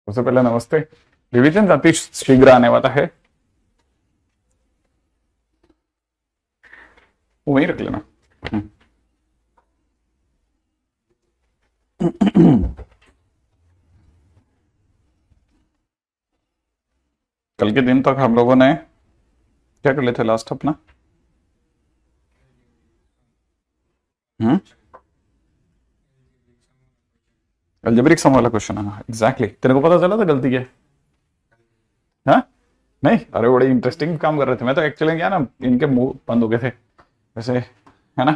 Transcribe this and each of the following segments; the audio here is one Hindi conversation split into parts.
सबसे पहले नमस्ते। रिवीजन अति शीघ्र आने वाला है, वहीं रख लेना। कल के दिन तक हम लोगों ने क्या कर लिया था लास्ट अपना? हम्म अलजेब्रिक सम वाला क्वेश्चन है। एग्जैक्टली, तेरे को पता चला था गलती क्या है? हाँ, नहीं, अरे बड़े इंटरेस्टिंग काम कर रहे थे। मैं तो एक्चुअली क्या ना, इनके मुंह बंद हो गए थे वैसे, है ना।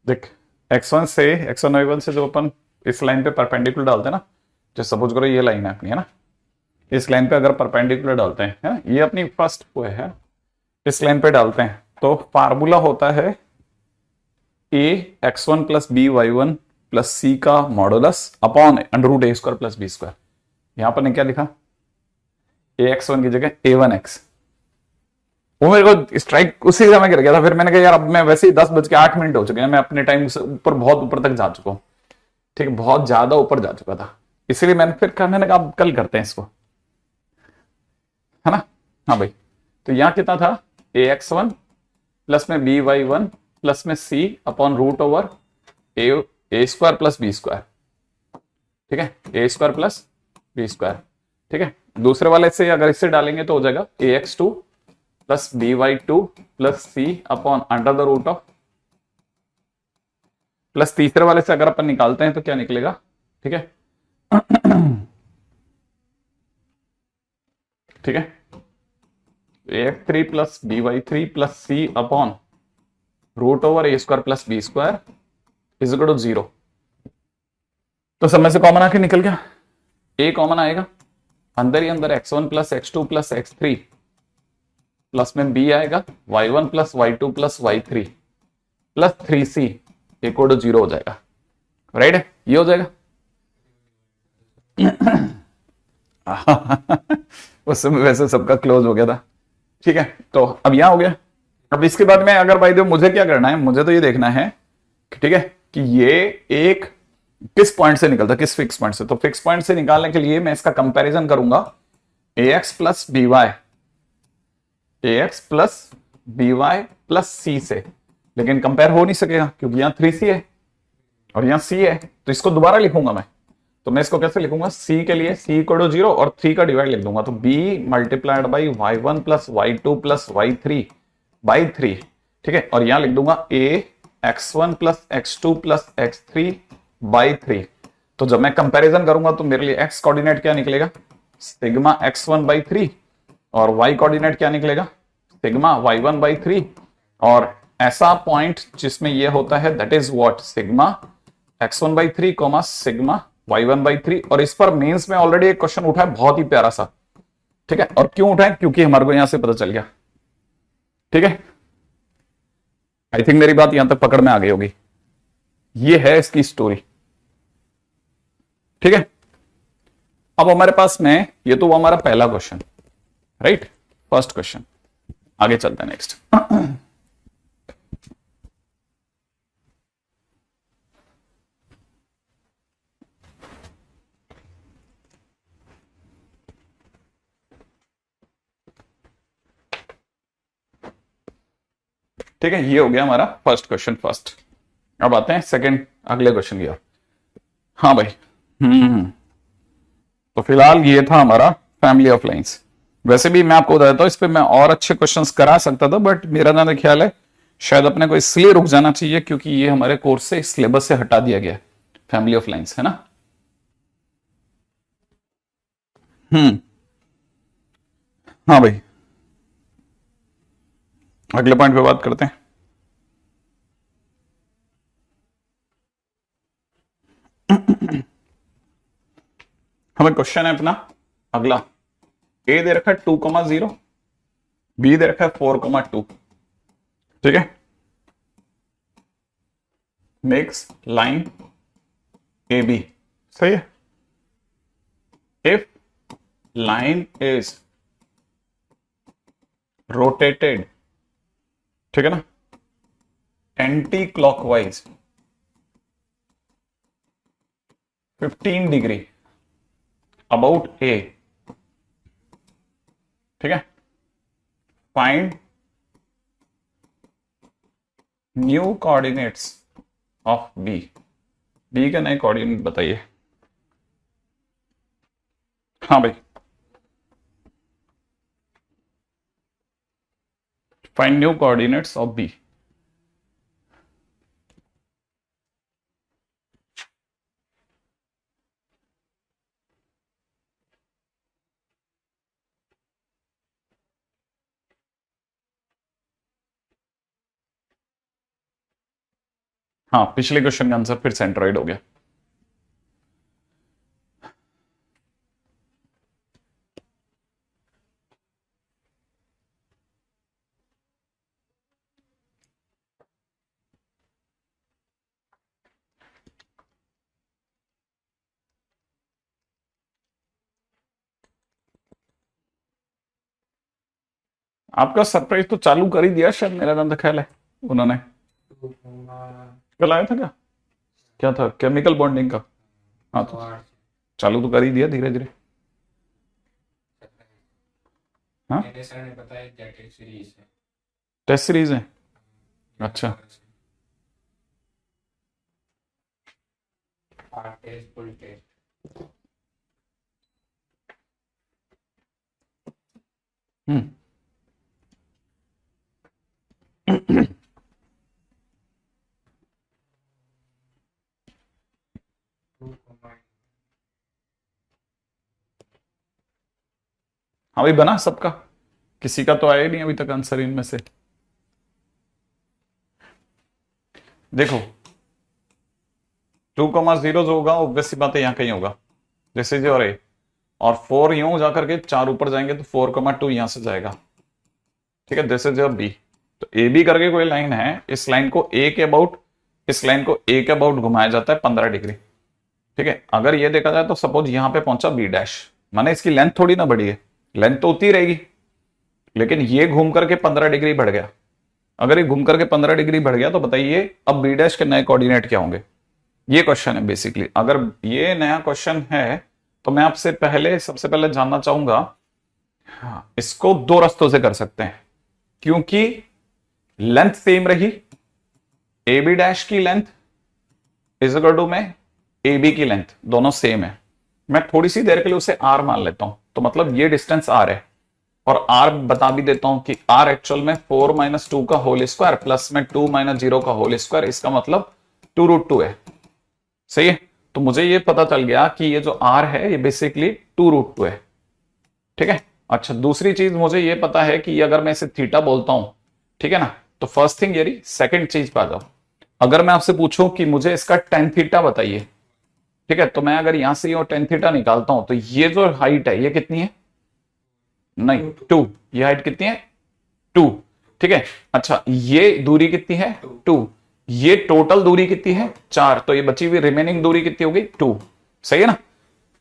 देख, x1 से x1y1 से जो अपन इस लाइन पे परपेंडिकुलर डालते हैं ना, जो सपोज करो ये लाइन है अपनी, है ना। इस लाइन पे अगर परपेंडिकुलर डालते हैं, है ना, ये अपनी फर्स्ट वो है, इस लाइन पे डालते हैं तो फार्मूला होता है a x one plus B y one plus c का modulus upon under root a square plus b square. यहां पर ने क्या लिखा? ए एक्स वन की जगह ए वन एक्स। वो मेरे को स्ट्राइक उसी समय गिर गया था। फिर मैंने कहा यार, अब मैं वैसे ही 10:08 हो चुके हैं, मैं अपने टाइम से ऊपर, बहुत ऊपर तक जा चुका हूं। ठीक है, बहुत ज्यादा ऊपर जा चुका था, इसीलिए मैंने फिर कहा, मैंने कहा अब कल करते हैं इसको, है ना। हाँ भाई, तो यहां कितना था? ए एक्स वन प्लस में बी वाई वन प्लस में सी अपॉन रूट ओवर ए ए स्क्वायर प्लस बी स्क्वायर। ठीक है, ए स्क्वायर प्लस बी स्क्वायर। ठीक है, दूसरे वाले से अगर इससे डालेंगे तो हो जाएगा a x two plus B y two plus c upon under the root of, plus तीसरे वाले से अगर अपन निकालते हैं तो क्या निकलेगा? ठीक है, ठीक है, a x three plus B y three plus c upon root over a square plus b square is equal to 0। तो सब में से कॉमन आके निकल गया, ए कॉमन आएगा, अंदर ही अंदर x one plus x two plus x three plus में बी आएगा, y one plus y two plus y three plus three c equal to 0 हो जाएगा। राइट है, ये हो जाएगा। उस समय वैसे सबका क्लोज हो गया था। ठीक है, तो अब यहां हो गया। अब इसके बाद में अगर भाई देखो, मुझे क्या करना है, मुझे तो ये देखना है कि ठीक है कि ये एक किस पॉइंट से निकलता है, किस फिक्स पॉइंट से। तो फिक्स पॉइंट से निकालने के लिए मैं इसका कंपैरिजन करूंगा a x plus B y, a x plus B y plus c से। लेकिन कंपेयर हो नहीं सकेगा क्योंकि यहां 3c है और यहां c है, तो इसको दोबारा लिखूंगा मैं। तो मैं इसको कैसे लिखूंगा? c के लिए c इक्वल टू 0 और 3 का डिवाइड लिख दूंगा, तो b multiplied by y one plus y two plus y three by three. ठीक है, और यहां लिख दूंगा a x one plus x two plus x three by three. तो जब मैं कंपैरिजन करूंगा तो मेरे लिए x कोऑर्डिनेट क्या निकलेगा? Sigma x one by three, और y कोऑर्डिनेट क्या निकलेगा? Sigma y one by three. और ऐसा पॉइंट जिसमें ये होता है that is what? Sigma x one by three comma sigma y one by three. और इस पर मेंस में ऑलरेडी एक क्वेश्चन उठा है, बहुत ही प्यारा सा। ठीक है, और क्यों उठा है? क्योंकि हमारे को यहां से पता चल गया। ठीक है, आई थिंक मेरी बात यहां तक पकड़ में आ गई होगी। ये है इसकी स्टोरी। ठीक है, अब हमारे पास में ये तो वो हमारा पहला क्वेश्चन, राइट, फर्स्ट क्वेश्चन। आगे चलते हैं नेक्स्ट। ठीक है, ये हो गया हमारा फर्स्ट क्वेश्चन फर्स्ट। अब आते हैं सेकंड, अगले क्वेश्चन की ओर। हाँ भाई, तो फिलहाल ये था हमारा फैमिली ऑफ लाइंस। वैसे भी मैं आपको बता देता हूं, इस पे मैं और अच्छे क्वेश्चंस करा सकता था, बट मेरा ना ख्याल है शायद अपने को इसलिए रुक जाना चाहिए क्योंकि ये हमारे कोर्स से, सिलेबस से हटा दिया गया है, फैमिली ऑफ लाइंस, है ना। हम्म हाँ भाई, अगले पॉइंट पे बात करते हैं। हमें क्वेश्चन है अपना अगला, ए दे रखा है 2,0, बी दे रखा है 4,2। ठीक है, मेक्स लाइन ए बी। सही है, इफ लाइन इज रोटेटेड, ठीक है ना, anti clockwise 15 degree, about A, ठीक है, find new coordinates of B, B के नए कोऑर्डिनेट बताइए। हाँ भाई, find new coordinates of B. हाँ, पिछले क्वेश्चन का आंसर फिर सेंट्रॉइड हो गया। आपका सरप्राइज तो चालू कर ही दिया शायद, मेरा नाम तो ख्याल है उन्होंने। कल आया था क्या? क्या था? केमिकल बॉन्डिंग का। हाँ, तो चालू तो कर ही दिया धीरे धीरे। हाँ, टेस्ट सीरीज है। अच्छा, हम्म, हाँ भाई, बना सबका, किसी का तो आया ही नहीं अभी तक आंसर इनमें से। देखो 2,0 जो होगा ऑब्वियस सी बात है यहाँ कहीं होगा, जैसे जो अरे, और 4 यूं जा करके 4 ऊपर जाएंगे तो 4,2 यहां से जाएगा, ठीक है। This is your B. तो ए बी करके कोई लाइन है, इस लाइन को ए के अबाउट, इस लाइन को ए के अबाउट घुमाया जाता है 15 डिग्री, ठीक है। अगर ये देखा जाए तो सपोज यहां पे पहुंचा बी डैश, माने इसकी लेंथ थोड़ी ना बढ़ी है, लेंथ तो उतनी रहेगी, लेकिन ये घूम करके 15 डिग्री बढ़ गया। अगर ये घूम करके 15 डिग्री बढ़ गया तो बताइए अब बी डैश के नए कोऑर्डिनेट क्या होंगे? ये क्वेश्चन है बेसिकली। अगर ये नया क्वेश्चन है तो मैं आपसे पहले, सबसे पहले जानना चाहूंगा, हाँ, इसको 2 रास्तों से कर सकते हैं, क्योंकि लेंथ सेम रही, ए बी डैश की लेंथ इज इक्वल टू में ए बी की लेंथ, दोनों सेम है। मैं थोड़ी सी देर के लिए उसे आर मान लेता हूं, तो मतलब ये डिस्टेंस आर है, और आर बता भी देता हूं कि आर एक्चुअल में 4 - 2 का होल स्क्वायर प्लस में 2 - 0 का होल स्क्वायर, इसका मतलब 2√2 है। सही है, तो मुझे ये पता चल गया कि ये जो आर है ये बेसिकली 2√2 है, ठीक है। अच्छा, दूसरी चीज मुझे ये पता है कि अगर मैं इसे थीटा बोलता हूं, ठीक है ना, तो फर्स्ट थिंग ये रही। सेकंड चीज पे आ जाओ, अगर मैं आपसे पूछूं कि मुझे इसका टेन थीटा बताइए, ठीक है, तो मैं अगर यहां से ये टेन थीटा निकालता हूं तो ये जो हाइट है ये कितनी है? नहीं, 2। ये हाइट कितनी है? 2, ठीक है। अच्छा, ये दूरी कितनी है? 2। ये टोटल दूरी कितनी है? 4। तो ये बची हुई रिमेनिंग दूरी कितनी होगी? 2। सही है ना,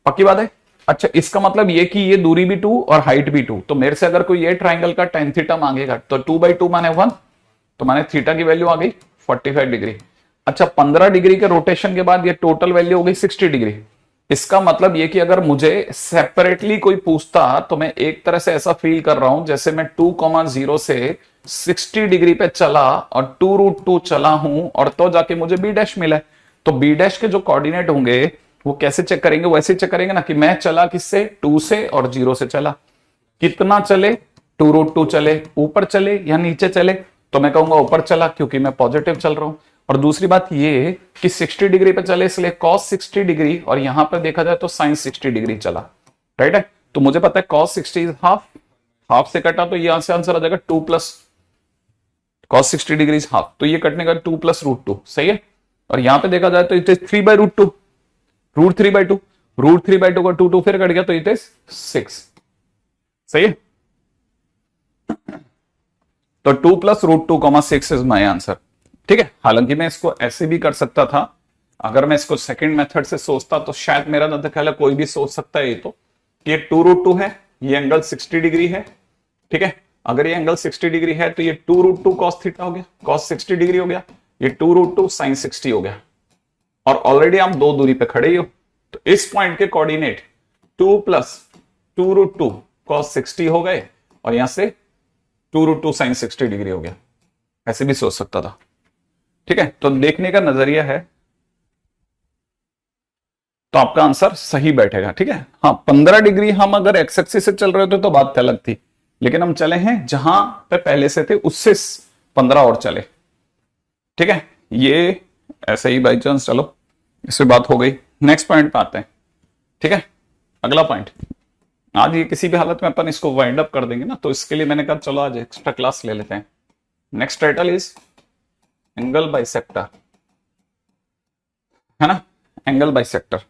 पक्की बात है। अच्छा, इसका मतलब ये कि ये दूरी भी 2 और हाइट भी 2, तो मेरे से अगर कोई ये ट्राइंगल का टेन थीटा मांगेगा तो 2/2 माने 1, तो माने थीटा की वैल्यू आ गई 45 डिग्री। अच्छा, 15 डिग्री के रोटेशन के बाद ये टोटल वैल्यू हो गई 60 डिग्री। इसका मतलब ये कि अगर मुझे सेपरेटली कोई पूछता तो मैं एक तरह से ऐसा फील कर रहा हूं जैसे मैं 2,0 से 60 डिग्री पे चला और 2√2 चला हूं, और तो जाके मुझे बी डैश मिला है। तो बी डैश के जो कोऑर्डिनेट होंगे वो कैसे चेक करेंगे? वैसे चेक करेंगे ना कि मैं चला किससे? 2 से और 0 से चला। कितना चले? 2√2 चले। ऊपर चले या नीचे चले? तो मैं कहूंगा ऊपर चला, क्योंकि मैं पॉजिटिव चल रहा हूं। और दूसरी बात ये कि 60 डिग्री पे चले, इसलिए cos 60 डिग्री, और यहां पर देखा जाए तो sin 60 डिग्री चला, राइट है। तो मुझे पता है cos 60 इज हाफ, हाफ से कटा तो यहां से आंसर आ जाएगा 2 plus cos 60 degree is half, तो ये कटने का 2 + √2, सही है। और यहां पे देखा जाए तो इट इज 3/√2, √3/2, √3/2 का 2 फिर कट गया तो इट इज 6, सही है। तो 2 + √2, 6 इज माई आंसर, ठीक है। हालांकि मैं इसको ऐसे भी कर सकता था, अगर मैं इसको सेकंड मेथड से सोचता तो शायद मेरा ना ख्याल है कोई भी सोच सकता है ये तो, कि ये 2√2 है, ये एंगल 60 डिग्री है, ठीक है। अगर ये एंगल 60 डिग्री है तो ये 2√2 cos थीटा हो गया, cos 60 डिग्री हो गया, ये 2√2 sin 60 हो गया, और ऑलरेडी आप 2 दूरी पे खड़े ही हो। तो इस पॉइंट के कोऑर्डिनेट 2 प्लस 2√2 cos 60 हो गए और यहां से 2√2 sin 60 डिग्री हो गया। ऐसे भी सोच सकता था। ठीक है, तो देखने का नजरिया है, तो आपका आंसर सही बैठेगा। ठीक है, हाँ 15 डिग्री हम अगर एक्स एक्सिस से चल रहे थे तो बात अलग थी, लेकिन हम चले हैं जहां पे पहले से थे उससे 15 और चले। ठीक है, ये ऐसे ही बाई चांस, चलो इससे बात हो गई। नेक्स्ट पॉइंट पे आते हैं। ठीक है, अगला पॉइंट, आज ये किसी भी हालत में अपन इसको वाइंड अप कर देंगे ना, तो इसके लिए मैंने कहा चलो आज एक्स्ट्रा क्लास ले लेते हैं। Next title is angle bisector, है ना, angle bisector.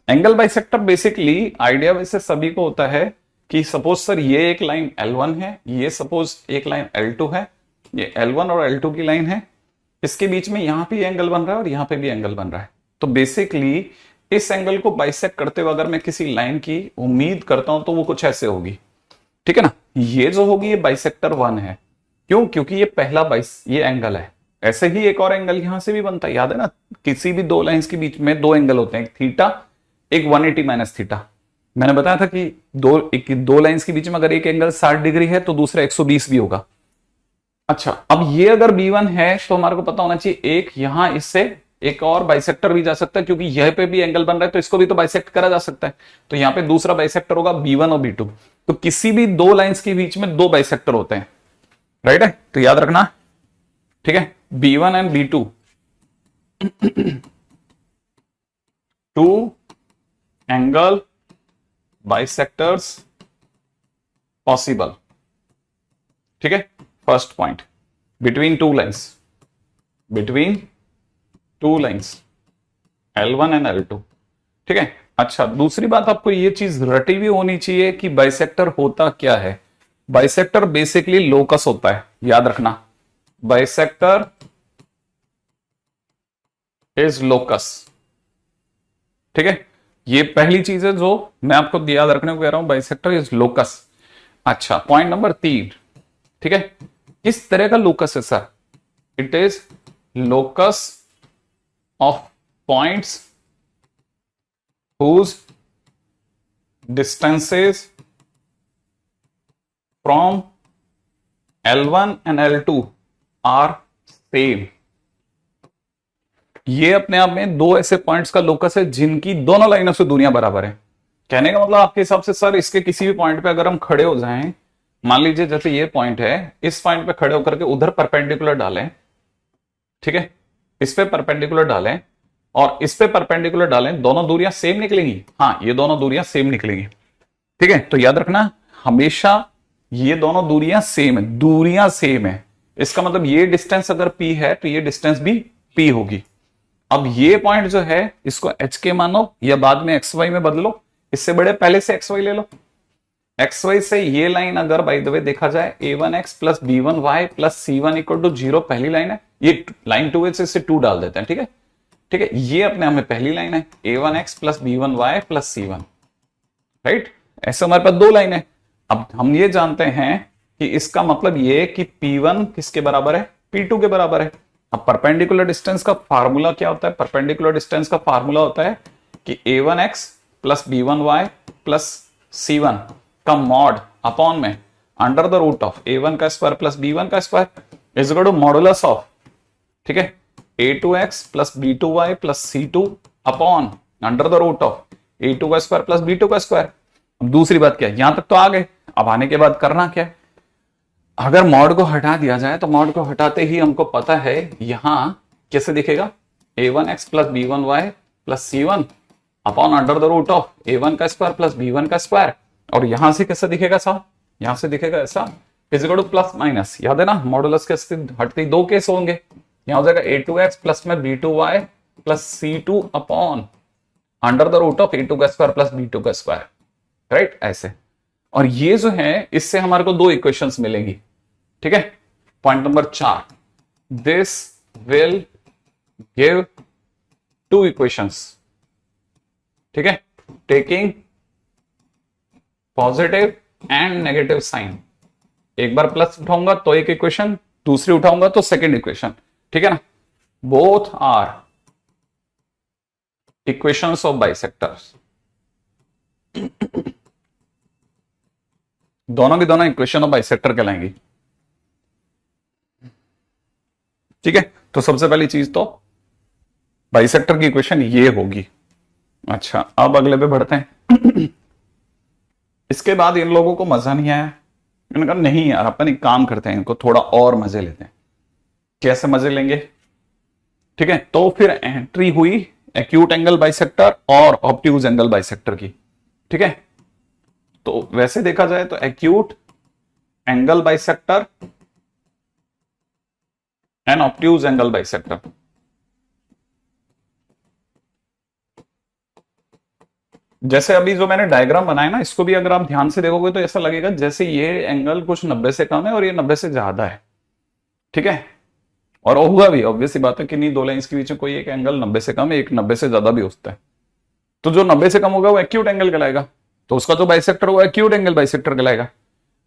Angle bisector basically idea वैसे सभी को होता है कि सपोज सर ये एक लाइन L1 है, ये सपोज एक लाइन L2 है, ये L1 और L2 की लाइन है, इसके बीच में यहां पे एंगल बन रहा है और यहां पे भी एंगल बन रहा है। तो बेसिकली इस एंगल को बाइसेक्ट करते हुए अगर मैं किसी लाइन की उम्मीद करता हूं तो वो कुछ ऐसे होगी। ठीक है ना, ये जो होगी ये बाइसेक्टर 1 है। क्यों? क्योंकि ये पहला ये एंगल है। ऐसे ही एक और एंगल यहां से भी बनता है, याद है ना, किसी भी दो लाइंस के बीच में दो एंगल होते हैं, एक थीटा एक 180 माइनस थीटा। मैंने बताया था कि दो लाइंस के बीच में अगर एक एंगल 60 डिग्री है तो दूसरा 120 भी होगा। अच्छा, अब ये अगर B1 है तो हमारे को पता होना चाहिए एक यहां इससे एक और बाइसेक्टर भी जा सकता है, क्योंकि यह पे भी एंगल बन रहा है तो इसको भी तो बाइसेक्ट करा जा सकता है। तो यहां पे दूसरा बाइसेक्टर होगा B1 और B2। तो किसी भी दो लाइंस के बीच में दो बाइसेक्टर होते हैं, राइट है, तो याद रखना। ठीक है, B1 and B2 two angle bisectors possible. ठीक है, first point, between two lines L1 and L2। ठीक है, अच्छा दूसरी बात आपको ये चीज रटी हुई होनी चाहिए कि बाइसेक्टर होता क्या है। बाइसेक्टर बेसिकली लोकस होता है, याद रखना, बाइसेक्टर इज लोकस। ठीक है, ये पहली चीज है जो मैं आपको याद रखने को कह रहा हूं, बाइसेक्टर इज लोकस। अच्छा, पॉइंट नंबर 3, ठीक है, किस तरह का लोकस है sir? It is locus of points whose distances from L1 and L2 are same। ये अपने आप में दो ऐसे पॉइंट्स का लोकस है जिनकी दोनों लाइनों से दूरियां बराबर है। कहने का मतलब आपके हिसाब से सर इसके किसी भी पॉइंट पे अगर हम खड़े हो जाएं, मान लीजिए जैसे ये पॉइंट है, इस पॉइंट पे खड़े होकर के उधर परपेंडिकुलर डालें, ठीक है, इस पे परपेंडिकुलर डालें और इस पे परपेंडिकुलर डालें, दोनों दूरियां सेम निकलेंगी। हाँ, ये दोनों दूरियां सेम निकलेंगी। ठीक है, तो याद रखना हमेशा ये दोनों दूरियां सेम है, दूरियां सेम है। इसका मतलब ये डिस्टेंस अगर P है तो ये डिस्टेंस भी P होगी। अब ये पॉइंट जो है इसको H के मानो या बाद में XY में बदलो, इससे बड़े पहले से XY ले लो। XY से ये लाइन अगर बाय द वे देखा जाए A1x plus B1y plus C1 equal to 0 पहली लाइन है, ये लाइन 2 से 2 डाल देते हैं। ठीक है, ठीक है, ये अपने हमें पहली लाइन है A1x plus B1y plus C1, right. ऐसे हमारे पास दो लाइन है। अब हम ये जानते हैं कि इसका मतलब ये कि P1 किसके बराबर है? P2 के बराबर है। अब परपेंडिकुलर डिस्टेंस का फार्मूला क्या होता है? परपेंडिकुलर डिस्टेंस का फार्मूला होता है कि A1x plus B1y plus C1 का मॉड अपॉन में under the root of A1 का स्क्वायर प्लस B1 का square is equal to modulus of, ठीक है, A2x plus B2y plus C2 upon under the root of A2 का स्क्वायर प्लस B2 का स्क्वायर। अब दूसरी बात क्या है, यहां तक तो आ गए। अब आने के बाद करना क्या है? अगर मॉड को हटा दिया जाए तो मॉड को हटाते ही हमको पता है यहां कैसे दिखेगा, A1x plus B1y plus C1 upon under the root of A1 का स्क्वायर प्लस B1 का स्क्वायर। और यहां से कैसे दिखेगा साहब? यहां से दिखेगा ऐसा, इक्वल टू प्लस माइनस। याद है ना, मॉडुलस के हटते दो केस होंगे। यहां हो जाएगा A2x प्लस में B2y plus C2 upon under the root of A2 का स्क्वायर प्लस B2 का स्क्वायर, राइट, ऐसे। और ये जो है इससे हमारे को दो इक्वेशंस मिलेंगी। ठीक है, point number 4, this will give two equations. ठीक है, taking positive and negative sign. एक बार प्लस उठाऊंगा तो एक इक्वेशन, दूसरी उठाऊंगा तो सेकेंड इक्वेशन। ठीक है ना, both are equations of bisectors. दोनों की दोनों इक्वेशन ऑफ बाइसेक्टर कहलाएंगी। ठीक है, तो सबसे पहली चीज तो बाइसेक्टर की इक्वेशन ये होगी। अच्छा, अब अगले पे बढ़ते हैं। इसके बाद इन लोगों को मजा नहीं आया, इन्होंने कहा नहीं यार अपन एक काम करते हैं, इनको थोड़ा और मजे लेते हैं। कैसे मजे लेंगे? ठीक है, तो फिर एंट्री हुई एक्यूट एंगल बाइसेक्टर और ऑब्ट्यूज एंगल बाइसेक्टर की। ठीक है, तो वैसे देखा जाए तो acute angle bisector and obtuse angle bisector. जैसे अभी जो मैंने डायग्राम बनाया ना, इसको भी अगर आप ध्यान से देखोगे तो ऐसा लगेगा जैसे ये एंगल कुछ 90 से कम है और ये 90 से ज्यादा है। ठीक है, और होगा भी, ऑब्वियस सी बात है कि नहीं, दो लाइंस के बीच में कोई एक एंगल 90 से कम है, एक 90 से ज्यादा भी हो सकता है। तो जो 90 से कम होगा वो एक्यूट एंगल कहलाएगा, तो उसका जो बाइसेक्टर होगा एक्यूट एंगल बाइसेक्टर कहलाएगा।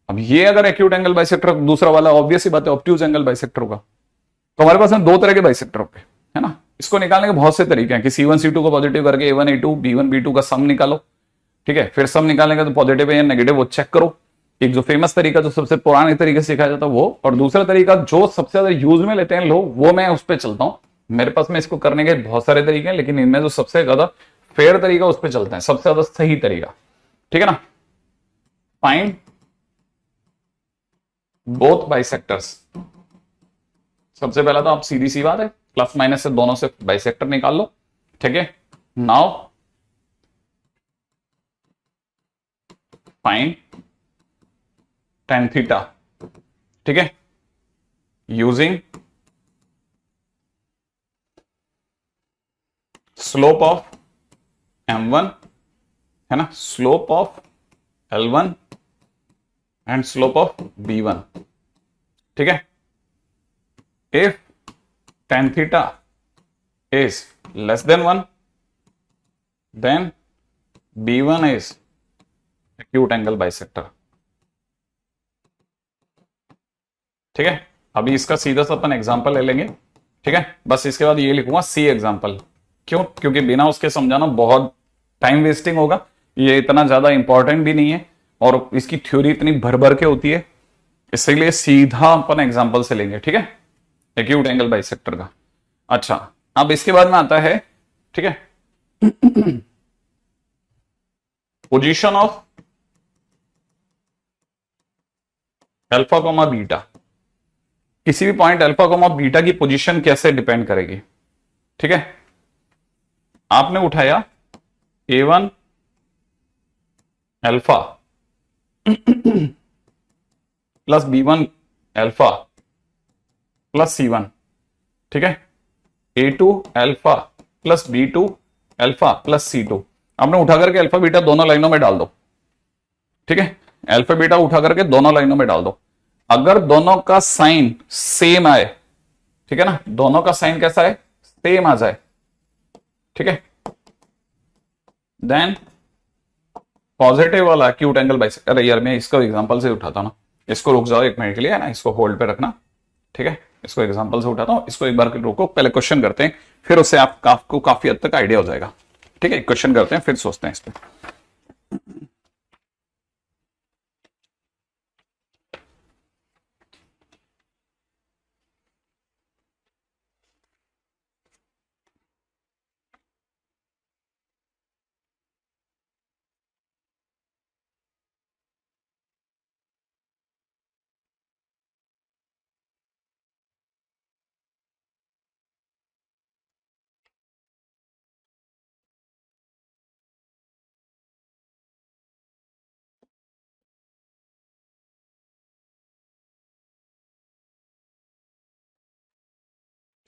अब ये अगर एक्यूट एंगल बाइसेक्टर दूसरा वाला, ऑब्वियस सी बात है ऑब्ट्यूज एंगल बाइसेक्टर होगा। तो हमारे पास दो तरह के बाइसेक्टर होंगे, है ना। इसको निकालने के बहुत से तरीके हैं कि C1 C2 को पॉजिटिव करके A1 A2 B1 B2 का सम निकालो। ठीक है, फिर सम निकालने का तो पॉजिटिव है या नेगेटिव वो चेक करो। एक जो फेमस तरीका जो सबसे पुराने तरीके से सिखाया जाता है वो, और दूसरा तरीका जो सबसे ज्यादा यूज में लेते हैं लोग, वो मैं उस पर चलता हूं। मेरे पास में इसको करने के बहुत सारे तरीके हैं, लेकिन इनमें जो सबसे ज्यादा फेयर तरीका उस पर चलता है, सबसे ज्यादा सही तरीका। ठीक है ना। Find both bisectors. सबसे पहला तो आप सीधी सी बात है प्लस माइनस से दोनों से बाइसेक्टर निकाल लो। ठीक है, नाउ फाइंड tan थीटा। ठीक है, यूजिंग स्लोप ऑफ m1, है ना, slope of L1 and slope of B1। ठीक है, if tan theta is less than 1 then B1 is acute angle bisector। ठीक है, अभी इसका सीधा सा अपन एग्जांपल ले लेंगे। ठीक है, बस इसके बाद ये लिखूंगा सी एग्जांपल। क्यों? क्योंकि बिना उसके समझाना बहुत टाइम वेस्टिंग होगा, ये इतना ज्यादा इंपॉर्टेंट भी नहीं है और इसकी थ्योरी इतनी भर भर के होती है, इसलिए सीधा अपन एग्जांपल से लेंगे। ठीक है, एक्यूट एंगल बाइसेक्टर का। अच्छा, अब इसके बाद में आता है, ठीक है, position of alpha comma beta. किसी भी पॉइंट अल्फा कॉमा बीटा की पोजीशन कैसे डिपेंड करेगी? ठीक है, आपने उठाया A1 alpha plus B1 alpha plus C1। ठीक है, A2 alpha plus B2 alpha plus C2। आपने उठा करके अल्फा बीटा दोनों लाइनों में डाल दो। ठीक है, अल्फा बीटा उठा करके दोनों लाइनों में डाल दो। अगर दोनों का साइन सेम आए, ठीक है ना, दोनों का साइन कैसा है, सेम आ जाए, ठीक है, देन पॉजिटिव वाला एक्यूट एंगल बाइसेक्टर। अरे यार मैं इसको एग्जांपल से उठाता हूं ना, इसको रुक जाओ एक मिनट के लिए, है ना, इसको होल्ड पे रखना। ठीक है, इसको एग्जांपल से उठाता हूं, इसको एक बार रोको, पहले क्वेश्चन करते हैं, फिर उससे आपको काफी हद तक आइडिया हो जाएगा। ठीक है, क्वेश्चन करते हैं फिर सोचते हैं इस पर।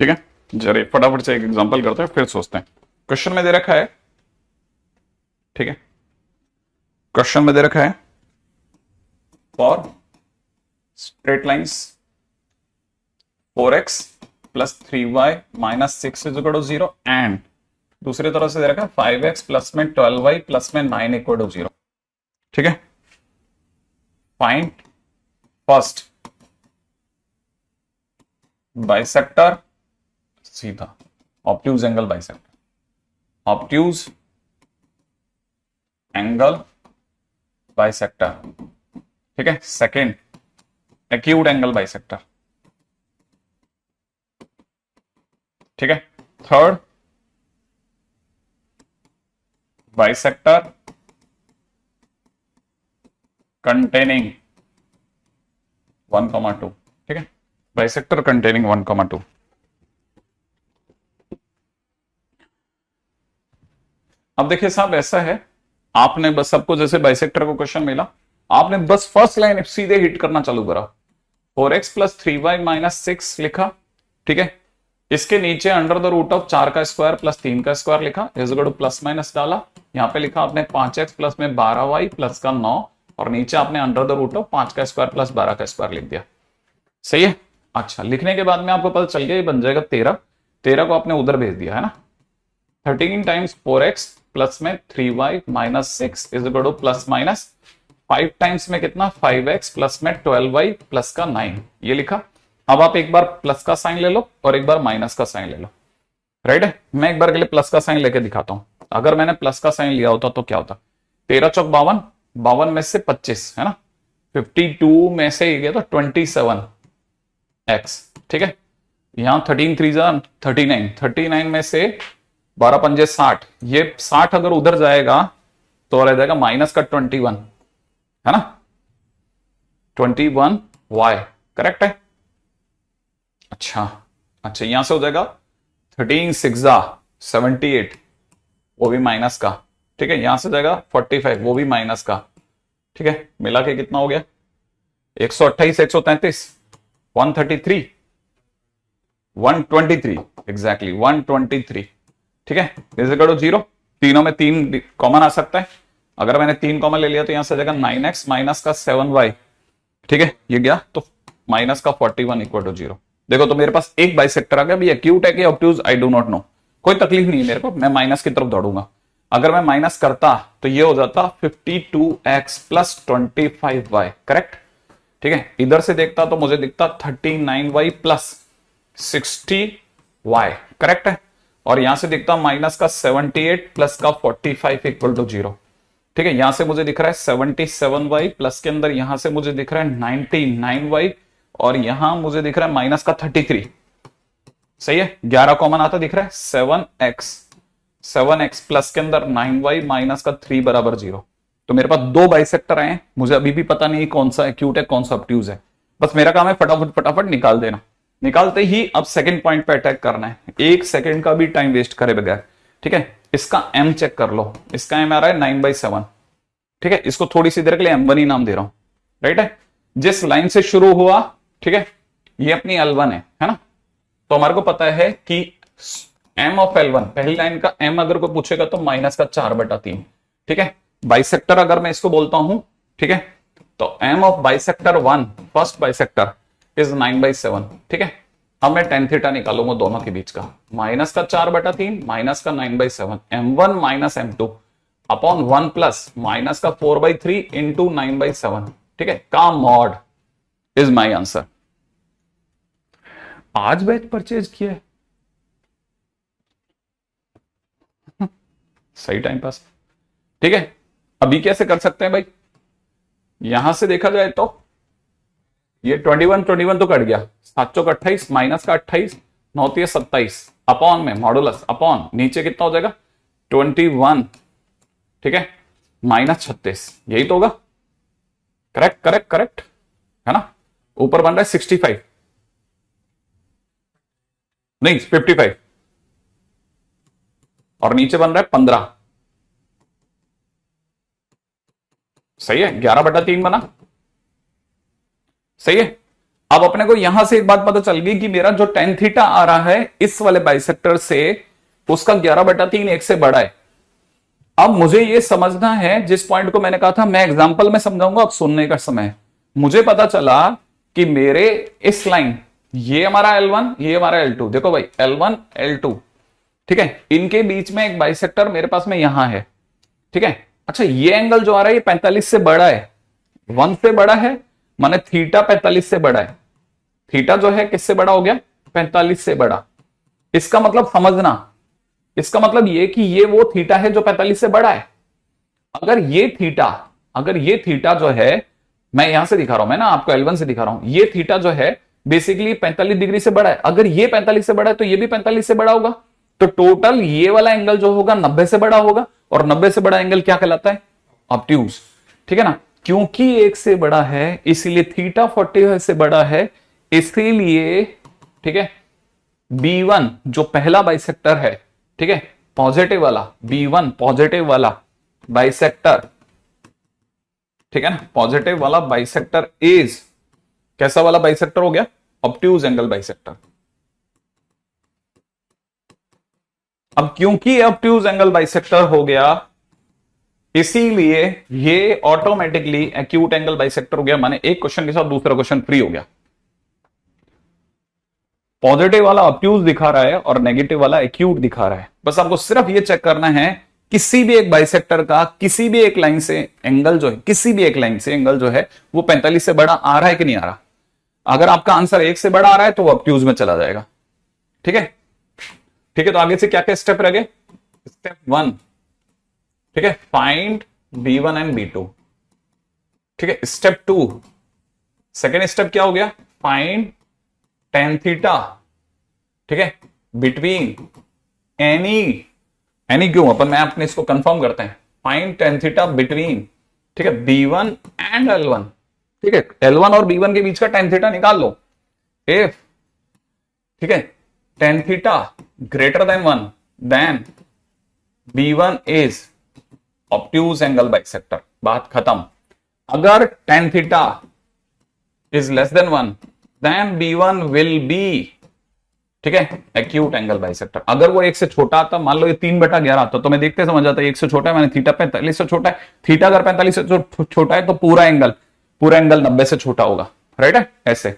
ठीक है, जरा फटाफट से एक एग्जांपल करते हैं फिर सोचते हैं। क्वेश्चन में दे रखा है, ठीक है, क्वेश्चन में दे रखा है for straight lines 4x plus 3y minus 6 is equal to 0 and दूसरी तरफ से दे रखा है 5x प्लस में 12y प्लस में 9 इक्वल टू 0। ठीक है, फाइंड फर्स्ट बाइसेक्टर, सीधा obtuse angle bisector, obtuse angle bisector, ठीक है। सेकेंड, एक्यूट एंगल बाइसेक्टर, ठीक है। थर्ड, बाइसेक्टर कंटेनिंग 1,2, ठीक है। Bisector containing 1,2। अब देखिए साहब, ऐसा है, आपने बस सबको जैसे बाइसेक्टर को क्वेश्चन मिला, आपने बस फर्स्ट लाइन सीधे हिट करना चालू करा। 4x प्लस 3y माइनस 6 लिखा, ठीक है। इसके नीचे अंडर द रूट ऑफ 4 का स्क्वायर प्लस 3 का स्क्वायर लिखा, is equal two plus minus डाला। यहां पे लिखा आपने 5x प्लस में 12y प्लस का 9, और नीचे आपने अंडर द रूट ऑफ 5 का स्क्वायर प्लस 12 का स्क्वायर लिख दिया। सही है। अच्छा, लिखने के बाद में आपको पता चल गया ये बन जाएगा 13। 13 को आपने उधर भेज दिया है ना। 13 टाइम्स 4x प्लस में 3y minus 6 is equal two plus minus 5 times में कितना 5x प्लस में 12y प्लस का 9, ये लिखा। अब आप एक बार प्लस का साइन ले लो और एक बार माइनस का साइन ले लो, राइट है। मैं एक बार के लिए प्लस का साइन लेके दिखाता हूं। अगर मैंने प्लस का साइन लिया होता तो क्या होता, 13 चौक 52, 52 में से 25 है ना, 52 में से ये गया तो 27x, ठीक है। यहां 13 3 39, 39 में से 12 पंजे 60, ये 60 अगर उधर जाएगा तो रह जाएगा माइनस का 21, है ना, 21y, करेक्ट है। अच्छा, यहां से हो जाएगा 13 6 78, वो भी माइनस का, ठीक है। यहां से जाएगा 45, वो भी माइनस का, ठीक है। मिला के कितना हो गया 128, 133, 133, 123, एग्जैक्टली 123, ठीक है। इज इक्वल टू 0, तीनों में 3 कॉमन आ सकता है। अगर मैंने 3 कॉमन ले लिया तो यहां से जाएगा 9x माइनस का 7y, ठीक है। ये गया तो माइनस का 41 इक्वल टू 0। देखो तो मेरे पास एक बाइसेक्टर आ गया। अभी एक्यूट है कि obtuse I do not know, कोई तकलीफ नहीं है मेरे को, मैं माइनस की तरफ दौड़ूंगा। अगर मैं माइनस करता तो ये हो जाता 52x प्लस 25y, करेक्ट, ठीक है। इधर से देखता तो मुझे दिखता 39y प्लस 60y, करेक्ट है। और यहां से दिखता माइनस का 78 प्लस का 45 इक्वल टू 0, ठीक है। यहां से मुझे दिख रहा है 77y प्लस के अंदर यहां से मुझे दिख रहा है 99y, और यहां मुझे दिख रहा है माइनस का 33, सही है। 11 कॉमन आता दिख रहा है 7x प्लस के अंदर 9y माइनस का 3 बराबर 0। तो मेरे पास 2 बाइसेक्टर आए हैं, मुझे अभी भी पता नहीं कौन सा एक्यूट है कौन सा ऑब्ट्यूज है। बस मेरा काम है फटाफट निकाल देना। निकालते ही अब सेकंड पॉइंट पे अटैक करना है, 1 सेकंड का भी टाइम वेस्ट करे बगैर, ठीक है। इसका m चेक कर लो, इसका m आ रहा है 9/7, ठीक है। इसको थोड़ी सी देर के लिए m1 ही नाम दे रहा हूं, राइट है। जिस लाइन से शुरू हुआ, ठीक है, ये अपनी L1 है ना। तो हमारे को पता है कि m ऑफ L1, पहली लाइन का m अगर कोई पूछेगा तो माइनस का 4/3, ठीक है। बाइसेक्टर अगर मैं इसको बोलता हूं, ठीक है, तो m of bisector 1, first bisector is 9/7, ठीक है। अब मैं tan थीटा निकालूंगा दोनों के बीच का, माइनस का 4/3 माइनस का 9/7, m1 minus m2 upon 1 plus minus का 4/3 इंटू 9/7, ठीक है, का मॉड इज माई आंसर। आज बैच परचेज किया है, सही टाइम पास, ठीक है। अभी कैसे कर सकते हैं भाई, यहां से देखा जाए तो ये 21 तो कट गया, 7 चौक 28 माइनस का 28, 9 27 अपॉन में मॉडुलस अपॉन नीचे कितना हो जाएगा 21, ठीक है, माइनस 36, यही तो होगा, करेक्ट है ना। ऊपर बन रहा है 65, नहीं 55, और नीचे बन रहा है 15, सही है। 11/3 बना, सही है। अब अपने को यहां से एक बात पता चल गई कि मेरा जो tan थीटा आ रहा है इस वाले बाइसेक्टर से, उसका 11/3 1 से बड़ा है। अब मुझे ये समझना है, जिस पॉइंट को मैंने कहा था मैं एग्जांपल में समझाऊंगा, अब सुनने का समय। मुझे पता चला कि मेरे इस लाइन, ये हमारा L1 ये हमारा L2, देखो भाई L1 L2, ठीक है, इनके बीच में एक बाइसेक्टर मेरे पास में यहां है, ठीक है। अच्छा, ये एंगल जो आ रहा है ये 45 से बड़ा है, 1 से बड़ा है, माने थीटा 45 से बड़ा है। थीटा जो है किससे बड़ा हो गया 45 से बड़ा। इसका मतलब समझना, इसका मतलब ये कि ये वो थीटा है जो 45 से बड़ा है। अगर ये थीटा जो है, मैं यहां से दिखा रहा हूं, मैं ना आपको L1 से दिखा रहा हूं, ये थीटा जो है बेसिकली 45 डिग्री से बड़ा है। अगर ये 45 से बड़ा है तो ये भी 45 से बड़ा होगा, तो टोटल ये वाला एंगल जो होगा 90 से बड़ा होगा, और 90 से बड़ा एंगल क्या कहलाता है? ऑब्ट्यूज। ठीक है ना, क्योंकि एक से बड़ा है इसीलिए थीटा 45 से बड़ा है, इसीलिए ठीक है B1 जो पहला बाइसेक्टर है, ठीक है पॉजिटिव वाला, B1 पॉजिटिव वाला बाइसेक्टर, ठीक है ना, पॉजिटिव वाला बाइसेक्टर इज कैसा वाला बाइसेक्टर हो गया? Obtuse angle bisector. अब क्योंकि ऑब्ट्यूज एंगल बाइसेक्टर हो गया, इसीलिए ये ऑटोमेटिकली एक्यूट एंगल बाइसेक्टर हो गया। माने एक क्वेश्चन के साथ दूसरा क्वेश्चन फ्री हो गया। पॉजिटिव वाला ऑब्ट्यूज दिखा रहा है और नेगेटिव वाला एक्यूट दिखा रहा है। बस आपको सिर्फ ये चेक करना है किसी भी एक बाइसेक्टर का किसी भी एक लाइन से एंगल जो है, किसी भी एक लाइन से एंगल जो है वो 45 से बड़ा आ रहा है कि नहीं आ रहा। अगर आपका आंसर 1 से बड़ा आ रहा है तो वो ऑब्ट्यूज में चला जाएगा। ठीक है, ठीक है। तो आगे से क्या क्या स्टेप रह गए? स्टेप 1, ठीक है, फाइंड B1 एंड B2। ठीक है, स्टेप 2, सेकेंड स्टेप क्या हो गया? फाइंड tan थीटा, ठीक है, बिटवीन एनी क्यों, अपन मैं अपने इसको कंफर्म करते हैं, फाइंड tan थीटा बिटवीन, ठीक है, B1 एंड L1। ठीक है, L1 और B1 के बीच का tan थीटा निकाल लो। इफ, ठीक है, tan theta greater than 1 then B1 is obtuse angle bisector. बात खत्म। अगर tan theta is less than 1 then B1 will be, ठीक है, एक्यूट एंगल बाइसेक्टर। अगर वो 1 से छोटा आता, मान लो ये 3/11 आता, तो मैं देखते समझ आता है 1 से छोटा है, मैंने थीटा 45 से छोटा है। थीटा अगर 45 से छोटा है तो पूरा एंगल 90 से छोटा होगा। राइट है, ऐसे।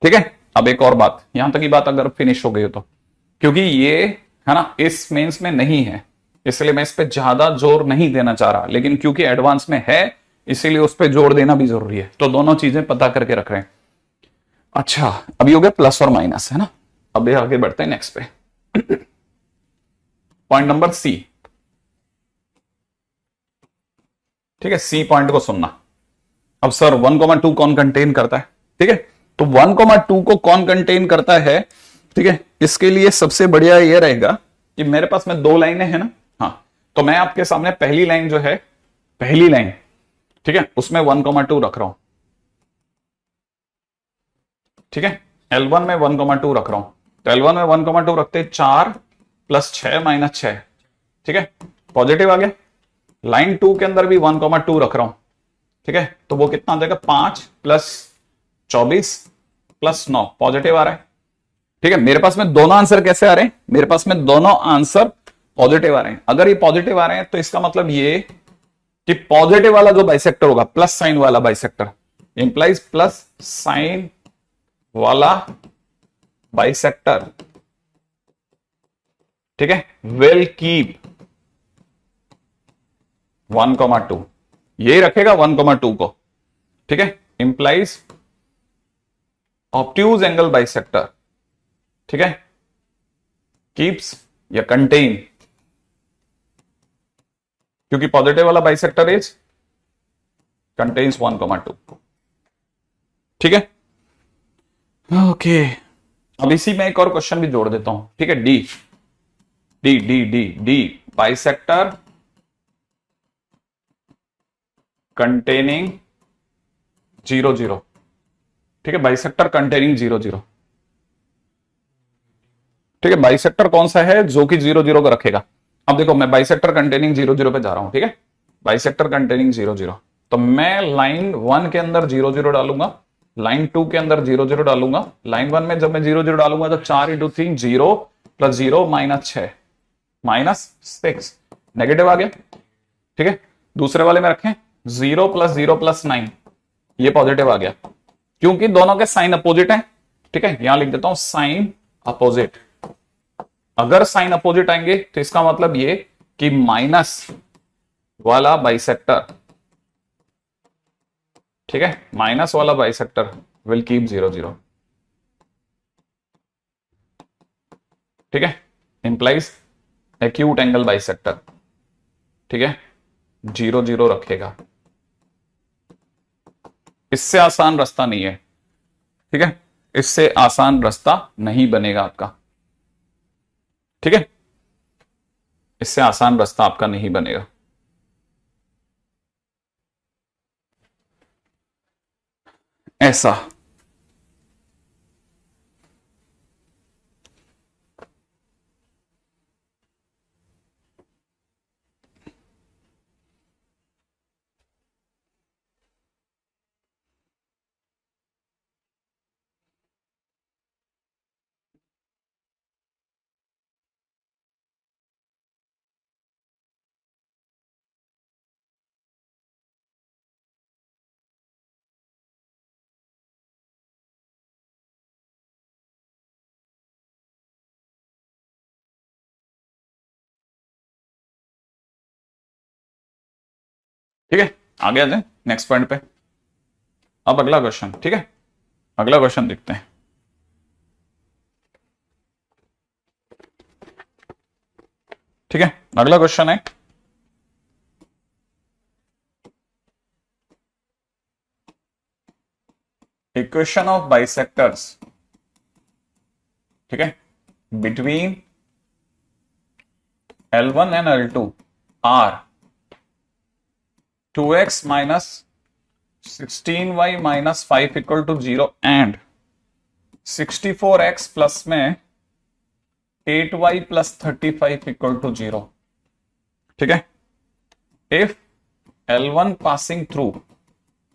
ठीक है, अब एक और बात, यहां तक की बात अगर फिनिश हो गई हो तो, क्योंकि ये है ना इस मेंस में नहीं है, इसलिए मैं इस पे ज्यादा जोर नहीं देना चाह रहा, लेकिन क्योंकि एडवांस में है इसीलिए उस पर जोर देना भी जरूरी है। तो दोनों चीजें पता करके रख रहे हैं। अच्छा, अभी हो गया प्लस और माइनस, है ना। अब आगे बढ़ते हैं नेक्स्ट पे। पॉइंट नंबर सी, ठीक है, सी पॉइंट को सुनना। अब सर 1,2 कौन कंटेन करता है? ठीक है, तो 1,2 को कौन कंटेन करता है? ठीक है, इसके लिए सबसे बढ़िया यह रहेगा कि मेरे पास में 2 लाइनें हैं ना। हाँ, तो मैं आपके सामने पहली लाइन जो है, पहली लाइन, ठीक है, उसमें 1,2 रख रहा हूं। ठीक है, L1 में 1,2 रख रहा हूं, तो L1 में 1,2 रखते 4 + 6 - 6, ठीक है, पॉजिटिव आ गया। लाइन 2 के अंदर भी 1,2 रख रहा हूं, ठीक है, तो वो कितना आ जाएगा? 5 + 24 + 9, पॉजिटिव आ रहा है। ठीक है, मेरे पास में दोनों आंसर कैसे आ रहे हैं? मेरे पास में दोनों आंसर पॉजिटिव आ रहे हैं। अगर ये पॉजिटिव आ रहे हैं तो इसका मतलब ये कि पॉजिटिव वाला जो बाइसेक्टर होगा, प्लस साइन वाला बाइसेक्टर, इंप्लाइज प्लस साइन वाला बाइसेक्टर, ठीक है, विल कीप 1,2, यही रखेगा 1,2 को। ठीक है, इंप्लाइज ऑब्ट्यूज एंगल बाइसेक्टर, ठीक है, कीप्स या कंटेन, क्योंकि पॉजिटिव वाला बाइसेक्टर इज कंटेन्स 1,2। ठीक है, ओके। अब इसी में एक और क्वेश्चन भी जोड़ देता हूं। ठीक है, D D D D D bisector containing 0,0। ठीक है, बाइसेक्टर कंटेनिंग 0,0। ठीक है, बाइसेक्टर कौन सा है जो कि 0,0 को रखेगा? अब देखो, मैं बाइसेक्टर कंटेनिंग 0,0 पे जा रहा हूं। ठीक है, बाइसेक्टर कंटेनिंग 0,0, तो मैं लाइन 1 के अंदर 0,0 डालूंगा, लाइन 2 के अंदर 0,0 डालूंगा। लाइन 1 में जब मैं 0,0 डालूंगा तो 4 × 3 0 + 0 -6 -6, नेगेटिव आ गया। ठीक है, दूसरे वाले में रखें 0 + 0 + 9, ये पॉजिटिव आ गया, क्योंकि दोनों के साइन अपोजिट हैं। ठीक है, यहां लिख देता हूं साइन अपोजिट। अगर साइन अपोजिट आएंगे तो इसका मतलब ये कि माइनस वाला बाइसेक्टर, ठीक है, माइनस वाला बाइसेक्टर विल कीप 0,0। ठीक है, इंप्लाइज एक्यूट एंगल बाइसेक्टर। ठीक है, 0 0 रखेगा। इससे आसान रास्ता नहीं है, ठीक है, इससे आसान रास्ता नहीं बनेगा आपका, ठीक है, इससे आसान रास्ता आपका नहीं बनेगा। ऐसा ठीक है, आगे आ जाए नेक्स्ट पॉइंट पे। अब अगला क्वेश्चन, ठीक है, अगला क्वेश्चन देखते हैं। ठीक है, अगला क्वेश्चन है इक्वेशन ऑफ बाइसेक्टर्स, ठीक है, between L1 and L2 are 2x minus 16y minus 5 equal to 0 and 64x plus में 8y plus 35 equal to 0, ठीक है। If L1 passing through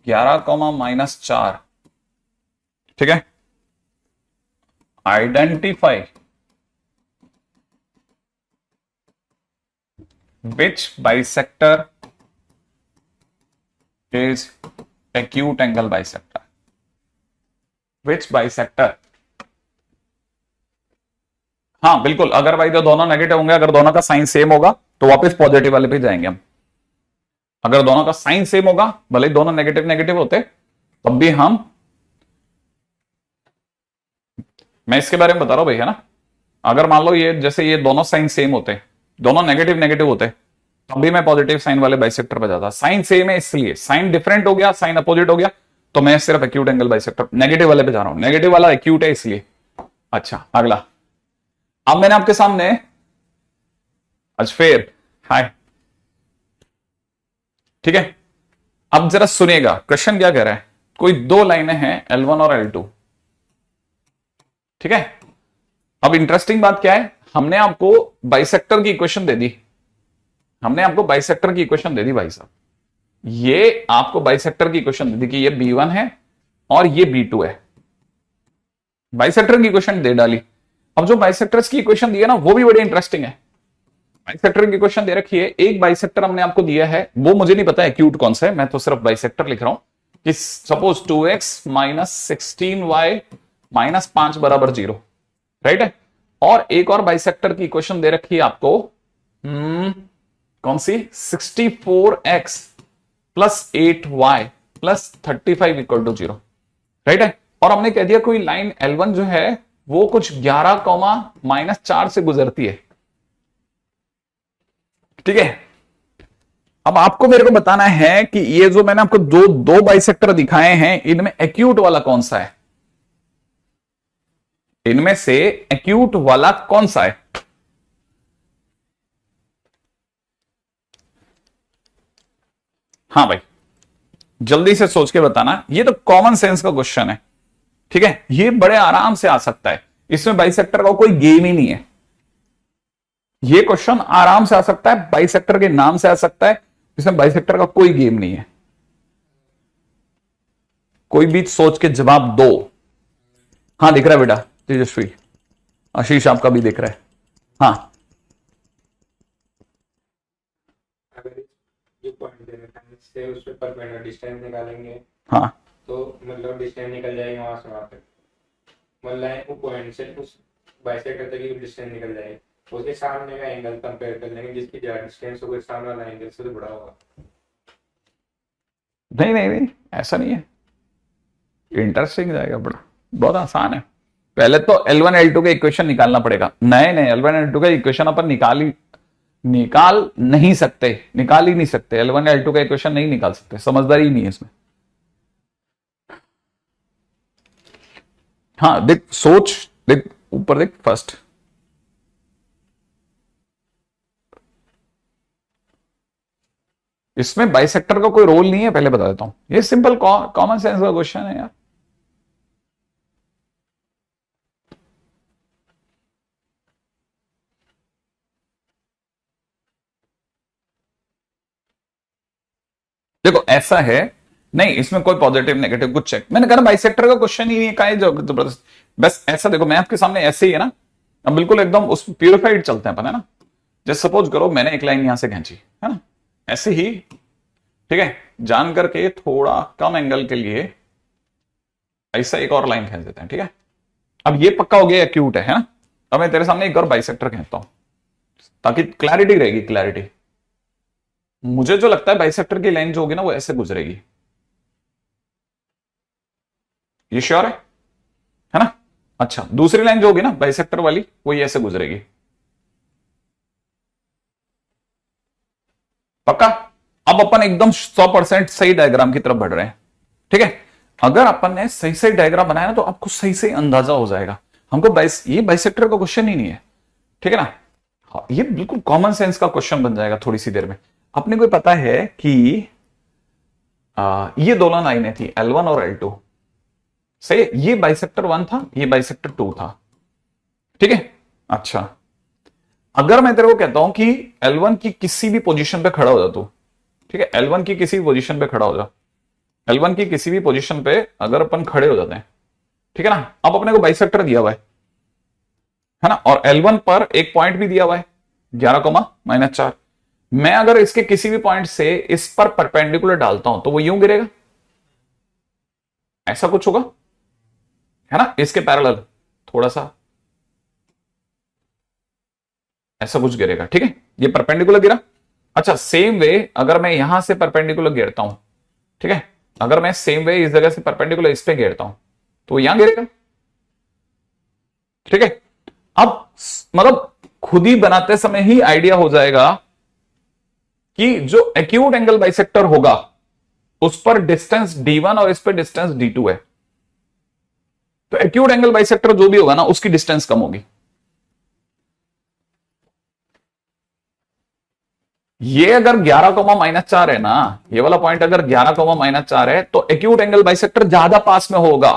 11 minus 4, ठीक है, identify which bisector is acute angle bisector, which bisector, हाँ बिल्कुल, अगर भाई तो दोनों नेगेटिव होंगे, अगर दोनों का साइन सेम होगा तो वापस पॉजिटिव वाले पे जाएंगे हम। अगर दोनों का साइन सेम होगा, भले दोनों नेगेटिव नेगेटिव होते तब भी हम, मैं इसके बारे में बता रहा हूं भाई, है ना, अगर मान लो ये जैसे ये दोनों साइन सेम होते, दोनों नेगेटिव नेगेटिव होते, तब भी मैं पॉजिटिव साइन वाले बाइसेक्टर पे जाता। साइन सेम है इसलिए, साइन डिफरेंट हो गया, साइन अपोजिट हो गया, तो मैं सिर्फ एक्यूट एंगल बाइसेक्टर नेगेटिव वाले पे जा रहा हूं, नेगेटिव वाला एक्यूट है इसलिए। अच्छा अगला, अब मैंने आपके सामने अजफेर, हाय, ठीक है, अब जरा सुनिएगा क्वेश्चन क्या कह रहा है। कोई दो लाइनें हैं L1 और L2, ठीक है। अब इंटरेस्टिंग बात क्या है, हमने आपको बाइसेक्टर की इक्वेशन दे दी, हमने आपको बाइसेक्टर की इक्वेशन दे दी भाई साहब, ये आपको बाइसेक्टर की इक्वेशन दे दी कि ये B1 है और ये B2 है, बाइसेक्टर की इक्वेशन दे डाली। अब जो बाइसेक्टर्स की इक्वेशन दी है ना वो भी बड़ी इंटरेस्टिंग है। बाइसेक्टर की इक्वेशन दे रखी है, एक बाइसेक्टर हमने आपको दिया है, वो मुझे नहीं पता एक्यूट कौन सा है, मैं तो सिर्फ बाइसेक्टर लिख रहा हूं कि suppose 2x minus 16y minus 5 बराबर 0, राइट है। और एक और बाइसेक्टर की इक्वेशन दे रखी है आपको, कौन सी, 64x plus 8y plus 35 equal to 0, right है। और हमने कह दिया कोई लाइन L1 जो है वो कुछ 11 माइनस 4 से गुजरती है, ठीक है। अब आपको मेरे को बताना है कि ये जो मैंने आपको दो बाइसेक्टर दिखाए हैं, इनमें एक्यूट वाला कौन सा है, इनमें से एक्यूट वाला कौन सा है। हाँ भाई जल्दी से सोच के बताना, ये तो कॉमन सेंस का क्वेश्चन है, ठीक है, ये बड़े आराम से आ सकता है, इसमें बाइसेक्टर का कोई गेम ही नहीं है। ये क्वेश्चन आराम से आ सकता है, बाइसेक्टर के नाम से आ सकता है, इसमें बाइसेक्टर का कोई गेम नहीं है। कोई भी सोच के जवाब दो। हाँ दिख रहा है बेटा तेजस्वी, आशीष आपका भी दिख रहा है, हाँ। जो पॉइंट दे रखा है इससे उस पे परपेंडिकुलर डिस्टेंस निकालेंगे, हाँ तो मतलब डिस्टेंस निकल जाएगा वहां से वहां तक, मतलब वो पॉइंट से उस बाइसेक्टर तक की डिस्टेंस निकल जाएगी, उसके सामने का एंगल कंपेयर कर लेंगे, जिसकी ज्यादा डिस्टेंस होगा सामने वाला एंगल से तो बड़ा होगा। नहीं नहीं नहीं ऐसा नहीं है, इंटरेस्टिंग जाएगा, बड़ा बहुत आसान है। पहले तो L1 L2 का इक्वेशन निकालना पड़ेगा, नहीं नहीं L1 L2 का इक्वेशन अपन निकाल ही, निकाल नहीं सकते, निकाल ही नहीं सकते, L1 L2 का इक्वेशन नहीं निकाल सकते, समझदारी ही नहीं है इसमें। हाँ देख, सोच, देख ऊपर देख फर्स्ट, इसमें बाइसेक्टर का कोई रोल नहीं है, पहले बता देता हूं, ये सिंपल कॉमन सेंस का क्वेश्चन है यार। देखो ऐसा है, नहीं इसमें कोई पॉजिटिव नेगेटिव कुछ चेक, मैंने कहा बाइसेक्टर का क्वेश्चन ही नहीं है, काहे जबरदस्त। बस ऐसा देखो, मैं आपके सामने ऐसे ही है ना, अब बिल्कुल एकदम उस प्यूरिफाइड चलते हैं अपन, है ना। जैसे सपोज करो मैंने एक लाइन यहां से खींची, है ना, ऐसे ही, ठीक है, जान करके थोड़ा कम एंगल के लिए ऐसा एक और लाइन खींच देते हैं, ठीक है। अब ये पक्का हो गया एक्यूट है ना। अब मैं तेरे सामने एक और बाइसेक्टर खींचता हूं ताकि क्लैरिटी रहेगी, क्लैरिटी। मुझे जो लगता है बाइसेक्टर की लाइन जो होगी ना वो ऐसे गुजरेगी, ये श्योर है ना। अच्छा, दूसरी लाइन जो होगी ना बाइसेक्टर वाली, वो ये ऐसे गुजरेगी, पक्का। अब अपन एकदम 100% सही डायग्राम की तरफ बढ़ रहे हैं, ठीक है। अगर अपन ने सही सही डायग्राम बनाया ना तो आपको सही सही अंदाजा हो जाएगा। हमको ये बाइसेक्टर का क्वेश्चन ही नहीं है, ठीक है ना। हाँ, ये बिल्कुल कॉमन सेंस का क्वेश्चन बन जाएगा थोड़ी सी देर में। अपने को पता है कि ये दोनों लाइनें थी L1 और L2, सही है। ये बाइसेक्टर 1 था, ये बाइसेक्टर 2 था, ठीक है। अच्छा, अगर मैं तेरे को कहता हूं कि L1 की किसी भी पोजीशन पे खड़ा हो जा तू, ठीक है, L1 की किसी भी पोजीशन पे खड़ा हो जा, L1 की किसी भी पोजीशन पे अगर अपन खड़े हो जाते हैं, ठीक है ना। अब अपने को बाइसेक्टर दिया हुआ है ना, और L1 पर एक पॉइंट भी दिया हुआ है 11,-4। मैं अगर इसके किसी भी पॉइंट से इस पर परपेंडिकुलर डालता हूं तो वो यूं गिरेगा, ऐसा कुछ होगा, है ना। इसके पैरेलल थोड़ा सा ऐसा कुछ गिरेगा, ठीक है, ये परपेंडिकुलर गिरा। अच्छा, सेम वे अगर मैं यहां से परपेंडिकुलर गिरता हूं, ठीक है, अगर मैं सेम वे इस जगह से परपेंडिकुलर इस पे गिरता हूं तो यहां गिरेगा, ठीक है। अब मतलब खुद ही बनाते समय ही आइडिया हो जाएगा कि जो एक्यूट एंगल बाइसेक्टर होगा उस पर डिस्टेंस D1 और इस पर डिस्टेंस D2 है, तो एक्यूट एंगल बाइसेक्टर जो भी होगा ना उसकी डिस्टेंस कम होगी। ये अगर 11,-4 है ना, ये वाला पॉइंट अगर 11,-4 है तो एक्यूट एंगल बाइसेक्टर ज्यादा पास में होगा।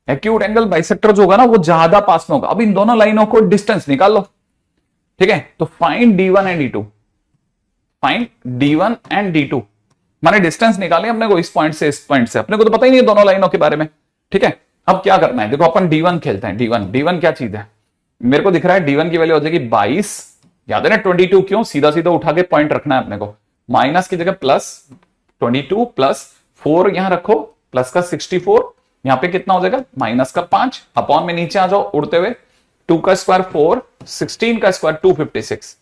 एक्यूट एंगल बाइसेक्टर जो होगा ना वो ज्यादा पास में होगा। अब इन दोनों लाइनों को डिस्टेंस निकाल लो, ठीक है। तो find D1 and D2, find D1 and D2, माने डिस्टेंस निकाले अपने को इस पॉइंट से इस पॉइंट से। अपने को तो पता ही नहीं है दोनों लाइनों के बारे में, ठीक है। अब क्या करना है, देखो अपन D1 खेलते हैं। D1 क्या चीज है, मेरे को दिख रहा है D1 की वैल्यू हो जाएगी 22, याद है ना 22, क्यों, सीधा सीधा उठा के पॉइंट रखना है अपने को, माइनस की जगह प्लस 22 प्लस 4 यहां रखो, प्लस का 64, यहां पे कितना हो जाएगा माइनस का 5, अपॉन में नीचे आ जाओ उड़ते हुए, 2 का स्क्वायर 4, 16 का स्क्वायर 256,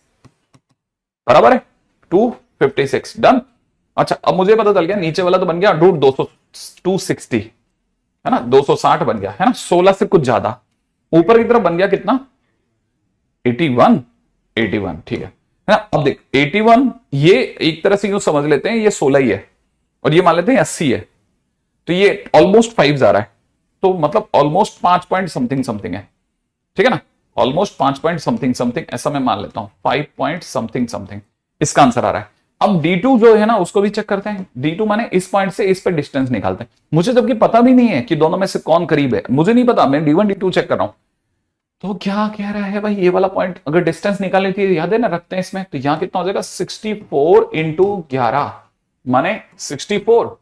बराबर है 256, डन। अच्छा, अब मुझे पता चल गया नीचे वाला तो बन गया रूट 260, है ना, 260 बन गया, है ना, 16 से कुछ ज्यादा। ऊपर की तरफ बन गया कितना, 81, ठीक है ना। अब देख 81, ये एक तरह से यूं समझ लेते हैं ये 16 ही है, और ये मान लेते हैं 80 है, तो ये ऑलमोस्ट 5 जा रहा है, तो मतलब ऑलमोस्ट 5 पॉइंट समथिंग समथिंग है, ठीक है ना, ऑलमोस्ट 5 पॉइंट समथिंग समथिंग, ऐसा मैं मान लेता हूं, 5 पॉइंट समथिंग समथिंग इसका आंसर आ रहा है। अब D2 जो है ना उसको भी चेक करते हैं। D2 माने इस पॉइंट से इस पे डिस्टेंस निकालते हैं। मुझे जबकि पता भी नहीं है कि दोनों में से कौन करीब है, मुझे नहीं पता, मैं D1 D2 चेक कर रहा हूं। तो क्या कह रहा है भाई, ये वाला पॉइंट अगर डिस्टेंस निकालनी थी, याद है ना, रखते हैं इसमें, तो यहां कितना हो जाएगा 64 इंटू 11 माने 64,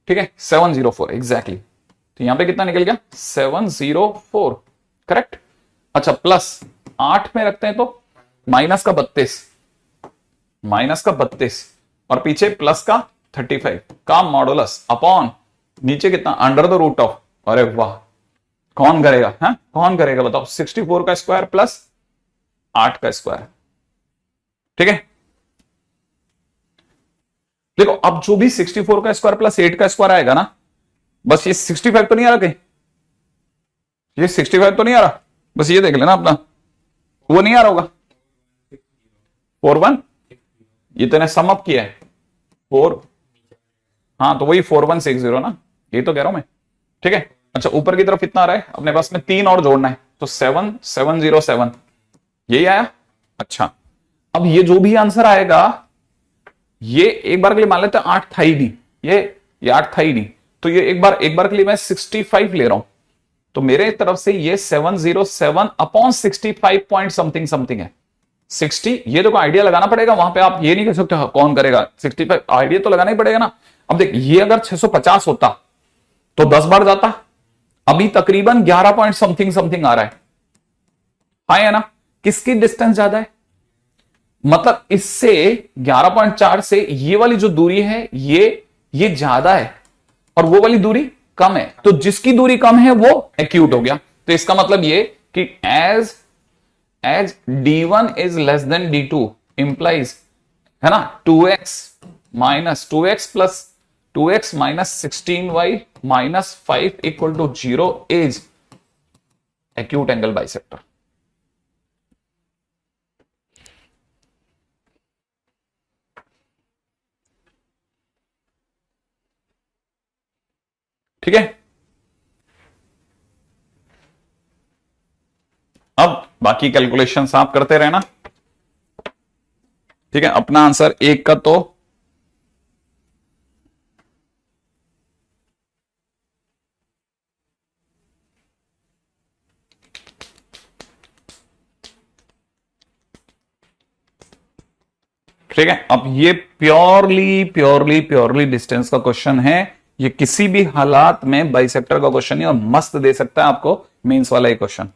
ठीक है, 704 एग्जैक्टली। तो यहां पे कितना निकल गया 704, करेक्ट। अच्छा, प्लस 8 में रखते हैं तो माइनस का 32 और पीछे प्लस का 35 का मॉडुलस अपॉन नीचे कितना अंडर द रूट ऑफ, अरे वाह, कौन करेगा, हाँ कौन करेगा बताओ, 64 का स्क्वायर प्लस 8 का स्क्वायर, ठीक है। देखो अब जो भी 64 का स्क्वायर प्लस 8 का स्क्वायर आएगा ना, बस ये 65 तो नहीं आ रहा कहीं, ये 65 तो नहीं आ रहा, बस ये देख लेना अपना, वो नहीं आ रहा होगा 4-1, ये तूने सम अप किया है 4, हाँ तो वही 4160 ना, ये तो कह रहा हूं मैं, ठीक है। अच्छा ऊपर की तरफ इतना आ रहा है, अपने पास में 3 और जोड़ना है, तो 7707 यही आया। अच्छा अब ये जो भी आंसर आएगा, ये एक बार के लिए मान लेते हैं 8 था ही नहीं, ये 8 था ही नहीं, तो ये एक बार के लिए मैं 65 ले रहा हूं, तो मेरे तरफ से ये 707 अपॉन 65 पॉइंट समथिंग समथिंग है 60। ये तो आइडिया लगाना पड़ेगा, वहां पे आप ये नहीं कह सकते हाँ, कौन करेगा 65, आइडिया तो लगाना ही पड़ेगा ना। अब देख ये अगर 650 होता तो 10 बार जाता, अभी तकरीबन 11 पॉइंट समथिंग समथिंग आ रहा है, हाँ है ना। किसकी डिस्टेंस ज्यादा है, मतलब इससे 11.4 से ये वाली जो दूरी है ये ज्यादा है और वो वाली दूरी कम है, तो जिसकी दूरी कम है वो एक्यूट हो गया। तो इसका मतलब ये कि as D1 is less than D2 implies, है ना, 2x plus 2x minus 16y minus 5 equal to 0 is acute angle bisector. ठीक है, अब बाकी कैलकुलेशंस आप करते रहना, ठीक है। अपना आंसर 1 का तो ठीक है। अब ये प्योरली डिस्टेंस का क्वेश्चन है, ये किसी भी हालात में बाइसेक्टर का क्वेश्चन नहीं, और मस्त दे सकता है आपको मेंस वाला ये क्वेश्चन।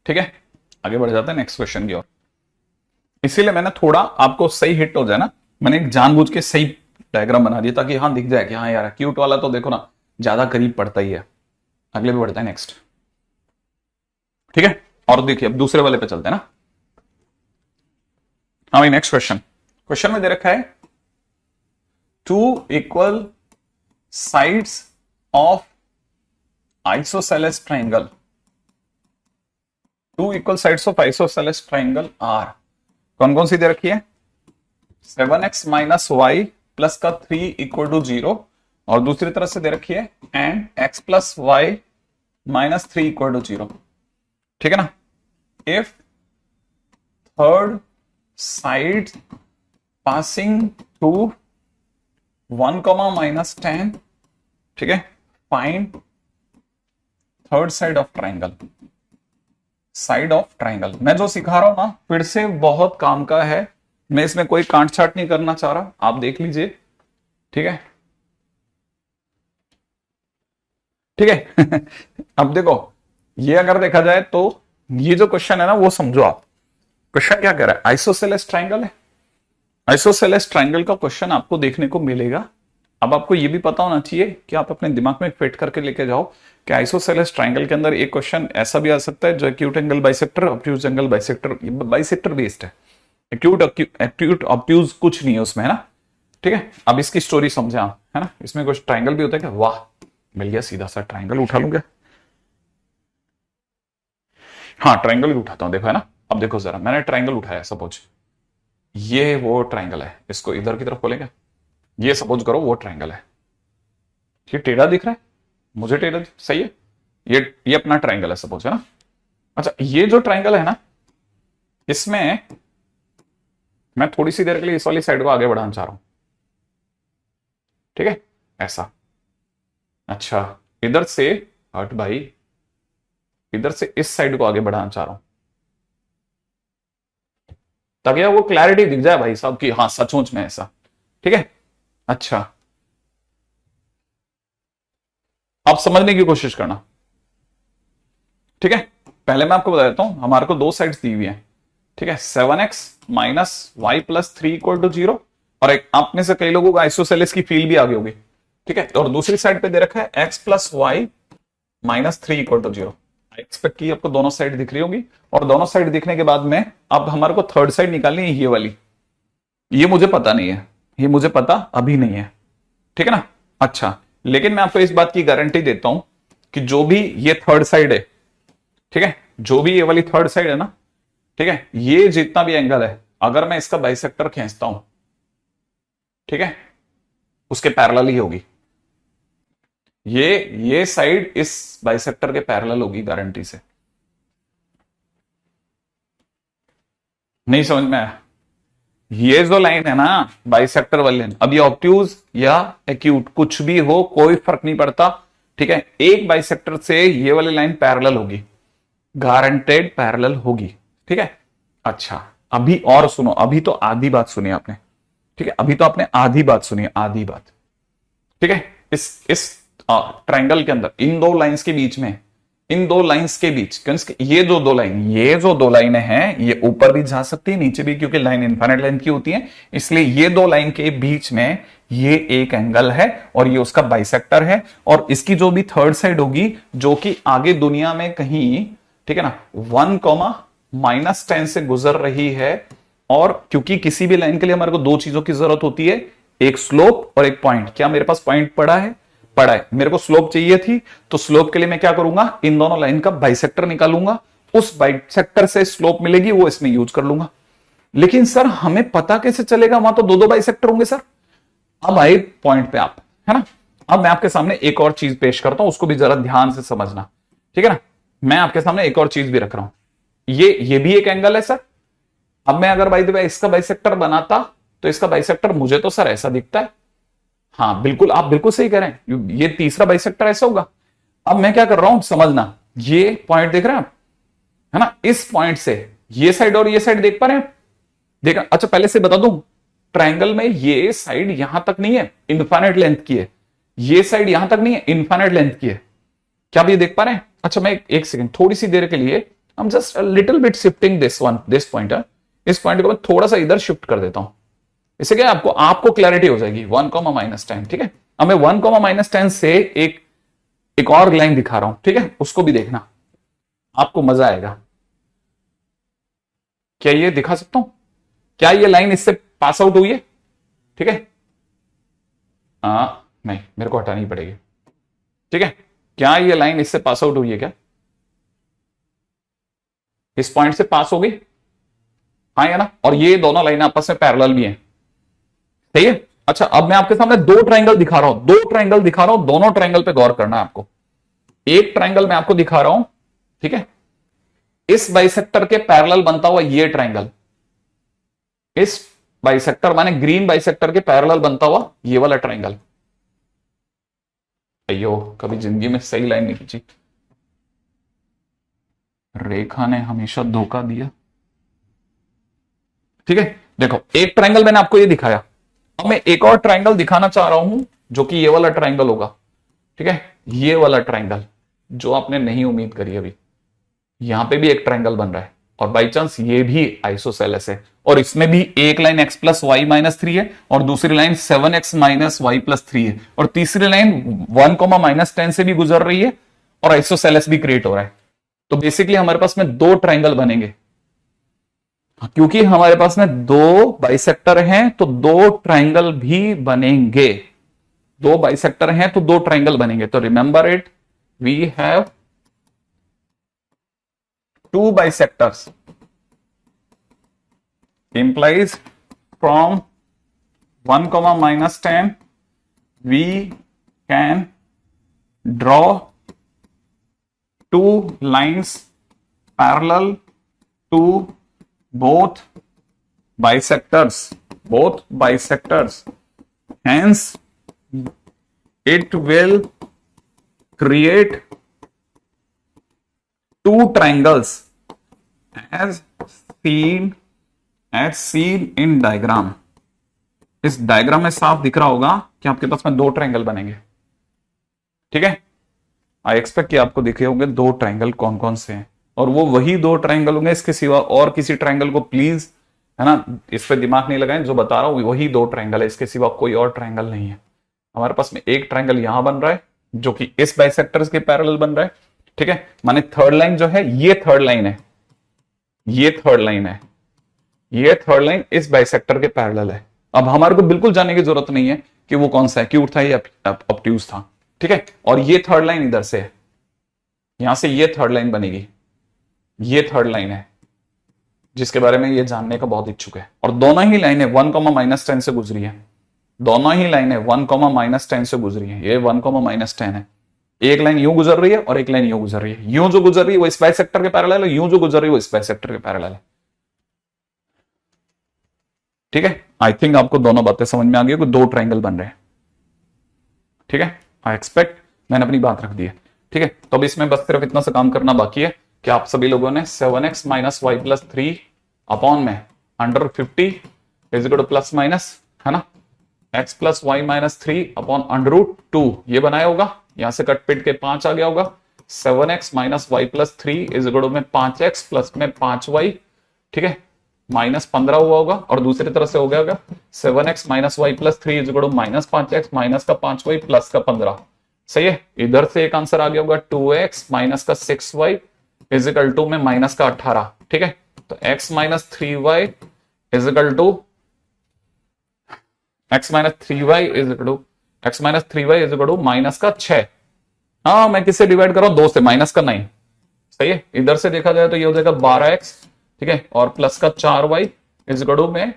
ठीक है, आगे बढ़ जाते हैं नेक्स्ट क्वेश्चन की ओर। इसीलिए मैंने थोड़ा आपको सही हिट हो जाए ना, मैंने एक जानबूझ के सही डायग्राम बना दिया ताकि हाँ दिख जाए कि हाँ यार क्यूट वाला तो देखो ना ज्यादा करीब पड़ता ही है। अगले पे बढ़ता है नेक्स्ट, ठीक है। और देखिए अब दूसरे वाले पे चलते हैं ना। हाँ भाई नेक्स्ट क्वेश्चन में दे रखा है 2 equal sides of isosceles triangle, 2 equal sides of isosceles triangle are, कौन कौन सी दे रखी है, 7x माइनस वाई प्लस का 3 इक्वल टू 0, और दूसरी तरफ से दे रखी है and x plus y minus 3 equal to 0, ठीक है ना। If third side passing through 1, -10, ठीक है, find third side of triangle. Side of triangle मैं जो सिखा रहा हूं ना फिर से बहुत काम का है, मैं इसमें कोई कांट छाट नहीं करना चाह रहा, आप देख लीजिए, ठीक है, ठीक है। अब देखो ये अगर देखा जाए तो ये जो क्वेश्चन है ना वो समझो आप, क्वेश्चन क्या कह रहा है, आइसोसेलेस ट्राइंगल है, आइसोसेलेस ट्राइंगल का क्वेश्चन आपको देखने को मिलेगा। अब आपको ये भी पता होना चाहिए कि आप अपने दिमाग में फिट करके लेके जाओ कि आइसोसेलेस ट्राइंगल के अंदर एक क्वेश्चन ऐसा भी आ सकता है जो acute angle bisector, obtuse angle bisector, bisector based है, एक्यूट ऑब्ट्यूज कुछ नहीं है उसमें, है ना, ठीक है। अब इसकी स्टोरी समझे आप, है ना, इसमें कुछ ट्राइंगल भी होता है क्या, वाह मिल गया, सीधा सा ट्राइंगल उठा लूंगा, हाँ ट्राइंगल भी उठाता हूं, देखो है ना। अब देखो जरा मैंने ट्राइंगल उठाया, सपोज ये वो ट्राइंगल है, इसको इधर की तरफ खोलेंगे, ये सपोज करो वो ट्राइंगल है, ये टेढ़ा दिख रहा है मुझे, टेढ़ा सही है, ये अपना ट्राइंगल है सपोज, है ना। अच्छा ये जो ट्राइंगल है ना, इसमें मैं थोड़ी सी देर के लिए इस वाली साइड को आगे बढ़ाना चाह रहा हूं, ठीक है, ऐसा। अच्छा इधर से हट भाई, इधर से इस साइड को आगे बढ़ाना चाह रहा हूं ताकि वो क्लैरिटी दिख जाए भाई साहब कि हाँ सचमुच में ऐसा, ठीक है। अच्छा आप समझने की कोशिश करना, ठीक है। पहले मैं आपको बता देता हूं, हमारे को 2 साइड्स दी हुई है, ठीक है, 7x minus Y plus 3 equal to 0, और एक आप में से कई लोगों को आइसोसेलेस की फील भी आ गई होगी, ठीक है। और दूसरी साइड पे दे रखा है x plus y minus 3 equal to 0। Expect की आपको दोनों साइड दिख रही होगी, और दोनों साइड दिखने के बाद में अब हमारे को थर्ड साइड निकालनी है, ये वाली, ये मुझे पता नहीं है, ये मुझे पता अभी नहीं है, ठीक है ना। अच्छा, लेकिन मैं आपको इस बात की गारंटी देता हूं कि जो भी ये थर्ड साइड है, ठीक है, जो भी ये वाली थर्ड साइड है ना, ठीक है, ये जितना भी एंगल है, अगर मैं इसका बाइसेक्टर खींचता हूं, ठीक है, उसके पैरेलल ही होगी। ये साइड इस बाइसेक्टर के पैरेलल होगी गारंटी से। नहीं समझ में आया? ये जो लाइन है ना बाइसेक्टर वाली लाइन, अब ये ऑब्ट्यूज या एक्यूट कुछ भी हो, कोई फर्क नहीं पड़ता, ठीक है, एक बाइसेक्टर से ये वाली लाइन पैरेलल होगी, गारंटेड पैरेलल होगी, ठीक है। अच्छा, अभी और सुनो, अभी तो आधी बात सुनी आपने, ठीक है, अभी तो आपने आधी बात सुनी, आधी बात, ठीक है। इस ट्रायंगल के अंदर इन दो लाइंस के बीच में, इन दो लाइंस के बीच, ये जो दो लाइनें हैं, ये ऊपर भी जा सकती है नीचे भी, क्योंकि लाइन इनफाइनाइट लेंथ की होती है, इसलिए ये दो लाइन के बीच में ये एक एंगल है और ये उसका बाइसेक्टर है। और इसकी जो भी थर्ड साइड होगी, जो कि आगे दुनिया में कहीं, ठीक है ना, 1, -10 से गुजर रही है। और क्योंकि किसी भी लाइन के लिए हमारे को दो चीजों की जरूरत होती है, एक स्लोप और एक पॉइंट। क्या मेरे पास पॉइंट पड़ा है? मेरे को स्लोप चाहिए थी, तो स्लोप के लिए मैं क्या करूंगा, इन दोनों लाइन का बाइसेक्टर निकालूंगा, उस बाइसेक्टर से स्लोप मिलेगी, वो इसमें यूज कर लूंगा। लेकिन सर हमें पता कैसे चलेगा, वहां तो दो दो बाइसेक्टर होंगे सर। अब आए पॉइंट पे आप, है ना। अब मैं आपके सामने एक और चीज पेश करता हूं, उसको भी जरा ध्यान से समझना, ठीक है ना। मैं आपके सामने एक और चीज भी रख रहा हूं, ये भी एक एंगल है सर। अब मैं अगर भाई इसका बाइसेक्टर बनाता, तो इसका बाइसेक्टर मुझे तो सर ऐसा दिखता है। हाँ बिल्कुल, आप बिल्कुल सही कह रहे हैं, ये तीसरा बाइसेक्टर ऐसा होगा। अब मैं क्या कर रहा हूं समझना, ये पॉइंट देख रहे हैं आप, है ना, इस पॉइंट से ये साइड और ये साइड देख पा रहे हैं? देखा। अच्छा पहले से बता दूं, ट्रायंगल में ये साइड यहां तक नहीं है, इनफाइनाइट लेंथ की है, ये साइड यहां तक नहीं है, इनफाइनाइट लेंथ की है। क्या आप ये देख पा रहे हैं? अच्छा मैं एक सेकंड, थोड़ी सी देर के लिए हम just little bit shifting this point, इस पॉइंट को मैं थोड़ा सा इधर शिफ्ट कर देता हूं, इससे क्या आपको क्लैरिटी हो जाएगी। 1, ठीक है। अब मैं 1, से एक और लाइन दिखा रहा हूं, ठीक है, उसको भी देखना, आपको मजा आएगा। क्या ये दिखा सकता हूं? क्या ये लाइन इससे पास आउट हुई है? ठीक है, नहीं, मेरे को हटानी पड़ेगी, ठीक है। क्या ये लाइन इससे पास आउट हुई है? क्या इस पॉइंट से पास हो गई? हाँ या ना। और ये दोनों लाइन आपस में पैरेलल भी हैं, सही है। अच्छा अब मैं आपके सामने दो ट्रायंगल दिखा रहा हूं, दोनों ट्रायंगल पे गौर करना है आपको। एक ट्रायंगल मैं आपको दिखा रहा हूं, ठीक है, इस बाइसेक्टर के पैरेलल बनता हुआ ये ट्रायंगल, इस बाइसेक्टर माने ग्रीन बाइसेक्टर के पैरेलल बनता हुआ ये वाला ट्रायंगल। अयो, कभी जिंदगी में सही लाइन नहीं खींची, रेखा ने हमेशा धोखा दिया। ठीक है, देखो एक ट्रायंगल मैंने आपको ये दिखाया, अब मैं एक और ट्रायंगल दिखाना चाह रहा हूं, जो कि ये वाला ट्रायंगल होगा, ठीक है, ये वाला ट्रायंगल जो आपने नहीं उम्मीद करी अभी। यहां पे भी एक ट्रायंगल बन रहा है और बाई चांस ये भी आइसोसेलेस है, और इसमें भी एक लाइन x + y - 3 है और दूसरी लाइन 7x - y + 3 है, और तीसरी लाइन 1, -10 से भी गुजर रही है और आइसोसेलेस भी क्रिएट हो रहा है। तो बेसिकली हमारे पास में दो ट्रायंगल बनेंगे, क्योंकि हमारे पास में दो बाइसेक्टर हैं तो दो ट्रायंगल भी बनेंगे। दो बाइसेक्टर हैं तो दो ट्रायंगल बनेंगे। तो remember it, we have two bisectors, implies from 1, -10 we can draw two lines parallel to both bisectors, hence it will create two triangles as seen in diagram। इस डायग्राम में साफ दिख रहा होगा कि आपके पास में दो ट्रायंगल बनेंगे, ठीक है। आई एक्सपेक्ट कि आपको दिखे होंगे दो ट्रायंगल कौन कौन से हैं, और वो वही दो ट्रायंगल होंगे, इसके सिवा और किसी ट्रायंगल को प्लीज, है ना, इस पे दिमाग नहीं लगाएं, जो बता रहा हूं वही दो ट्रायंगल है, इसके सिवा कोई और ट्रायंगल नहीं है। हमारे पास में एक ट्रायंगल यहां बन रहा है जो कि इस बाइसेक्टर्स के पैरेलल बन रहा है, ठीक है, माने थर्ड लाइन जो है ये थर्ड लाइन है, ये थर्ड लाइन इस बाइसेक्टर के पैरेलल है। अब हमारे को बिल्कुल जानने की जरूरत नहीं है कि वो कौन सा एक्यूट था या ऑब्ट्यूज था। ठीक है, और ये थर्ड लाइन इधर से है, यहां से ये थर्ड लाइन बनेगी, ये थर्ड लाइन है जिसके बारे में ये जानने का बहुत इच्छुक है। और दोनों ही लाइनें 1, -10 से गुजरी है, दोनों ही लाइनें 1, -10 से गुजरी है। ये 1, -10 है, एक लाइन यूं गुजर रही है और एक लाइन यूं गुजर रही है। यूं जो गुजर रही है वो इस बाइसेक्टर के पैरेलल है, यूं जो गुजर रही है वो इस बाइसेक्टर के पैरेलल है। ठीक है, आई थिंक आपको दोनों बातें समझ में आ गई कि दो ट्रायंगल बन रहे हैं। ठीक है, आई एक्सपेक्ट मैंने अपनी बात रख दी है। ठीक है, तो अब इसमें बस सिर्फ इतना सा काम करना बाकी है कि आप सभी लोगों ने 7x - y+3 अपॉन में √50 is equal two plus minus, है ना, x + y-3 अपॉन √2 ये बनाया होगा। यहां से कट पिट के 5 आ गया होगा। 7x - y+3 is equal to में 5x प्लस में 5y, ठीक है, -15 हुआ होगा। और दूसरी तरफ से हो गया होगा 7x - y+3 is equal to -5x minus का 5y प्लस का 15। सही है, इधर से एक आंसर आ गया होगा 2x माइनस का 6y इज इक्वल टू में माइनस का 18। ठीक है, तो x - 3y is equal to x - 3y is equal to x - 3y is equal to minus का 6। हाँ, मैं किससे डिवाइड कर रहा हूं, 2 से, माइनस का 9। सही है, इधर से देखा जाए तो ये हो जाएगा 12x, ठीक है, और प्लस का 4y इज इक्वल टू में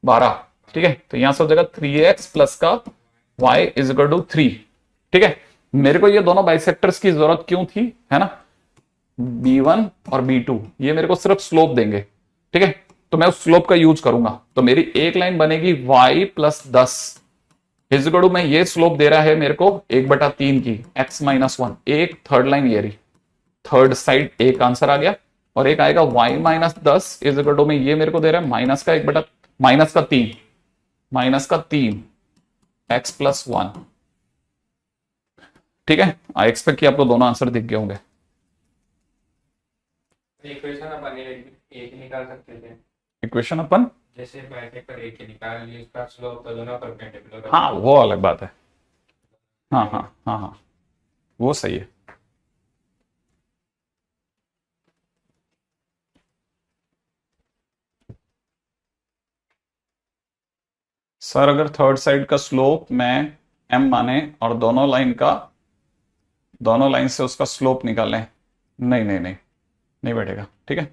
12। ठीक है, तो यहां से हो जाएगा 3x प्लस का y इज इक्वल टू 3। ठीक है, मेरे को ये दोनों बाइसेक्टर्स की जरूरत क्यों थी, है ना, B1 और B2 ये मेरे को सिर्फ स्लोप देंगे। ठीक है, तो मैं उस स्लोप का यूज करूंगा। तो मेरी एक लाइन बनेगी y + 10 इज इक्वल टू में ये स्लोप दे रहा है मेरे को 1/3 की x - 1। एक थर्ड लाइन ये रही, थर्ड साइड एक आंसर आ गया। और एक आएगा y - 10 इज इक्वल टू में ये मेरे को दे रहा है -3 x + 1। ठीक है, आई एक्सपेक्ट कि आपको दोनों आंसर दिख गए होंगे। इक्वेशन अपन एक ही निकाल सकते थे। इक्वेशन अपन जैसे बाइसेक्टर एक ही निकाल लिए, उसका स्लोप तो दोनों परपेंडिकुलर। हाँ, वो अलग बात है। हाँ हाँ हाँ हाँ, वो सही है। सर अगर थर्ड साइड का स्लोप मैं m माने और दोनों लाइन से उसका स्लोप निकालें, नहीं नहीं नहीं, नहीं बैठेगा। ठीक है,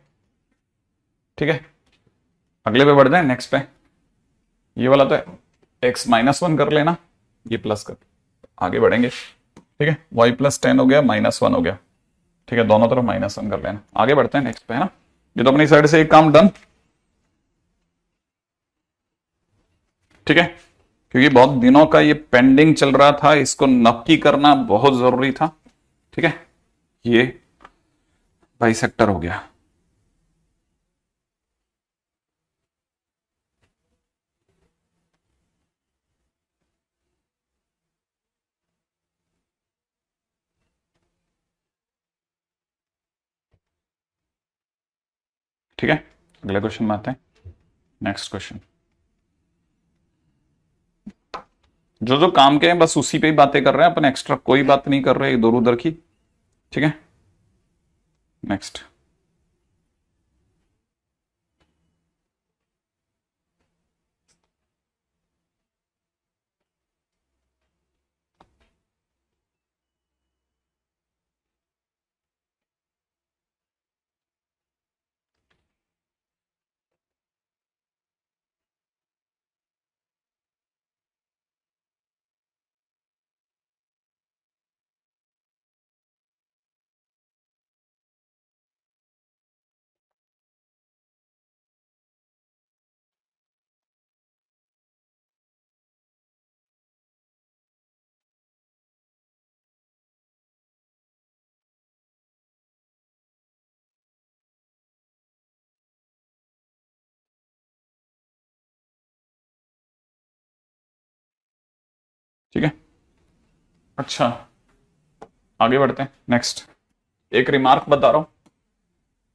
ठीक है, अगले पे बढ़ जाए, नेक्स्ट पे। ये वाला तो x -1 कर लेना, ये प्लस कर, आगे बढ़ेंगे। ठीक है, y + 10 हो गया, -1 हो गया। ठीक है, दोनों तरफ -1 कर लेना, आगे बढ़ते हैं नेक्स्ट पे, है ना। ये तो अपनी साइड से एक काम डन। ठीक है, क्योंकि बहुत दिनों का ये पेंडिंग चल रहा था, इसको नक्की करना बहुत जरूरी था। ठीक है, ये बाइसेक्टर हो गया। ठीक है, अगले क्वेश्चन में आते हैं। नेक्स्ट क्वेश्चन, जो जो काम के हैं बस उसी पे ही बातें कर रहे हैं अपन, एक्स्ट्रा कोई बात नहीं कर रहे इधर उधर की। ठीक है, नेक्स्ट। ठीक है, अच्छा, आगे बढ़ते हैं। नेक्स्ट, एक रिमार्क बता रहा हूं,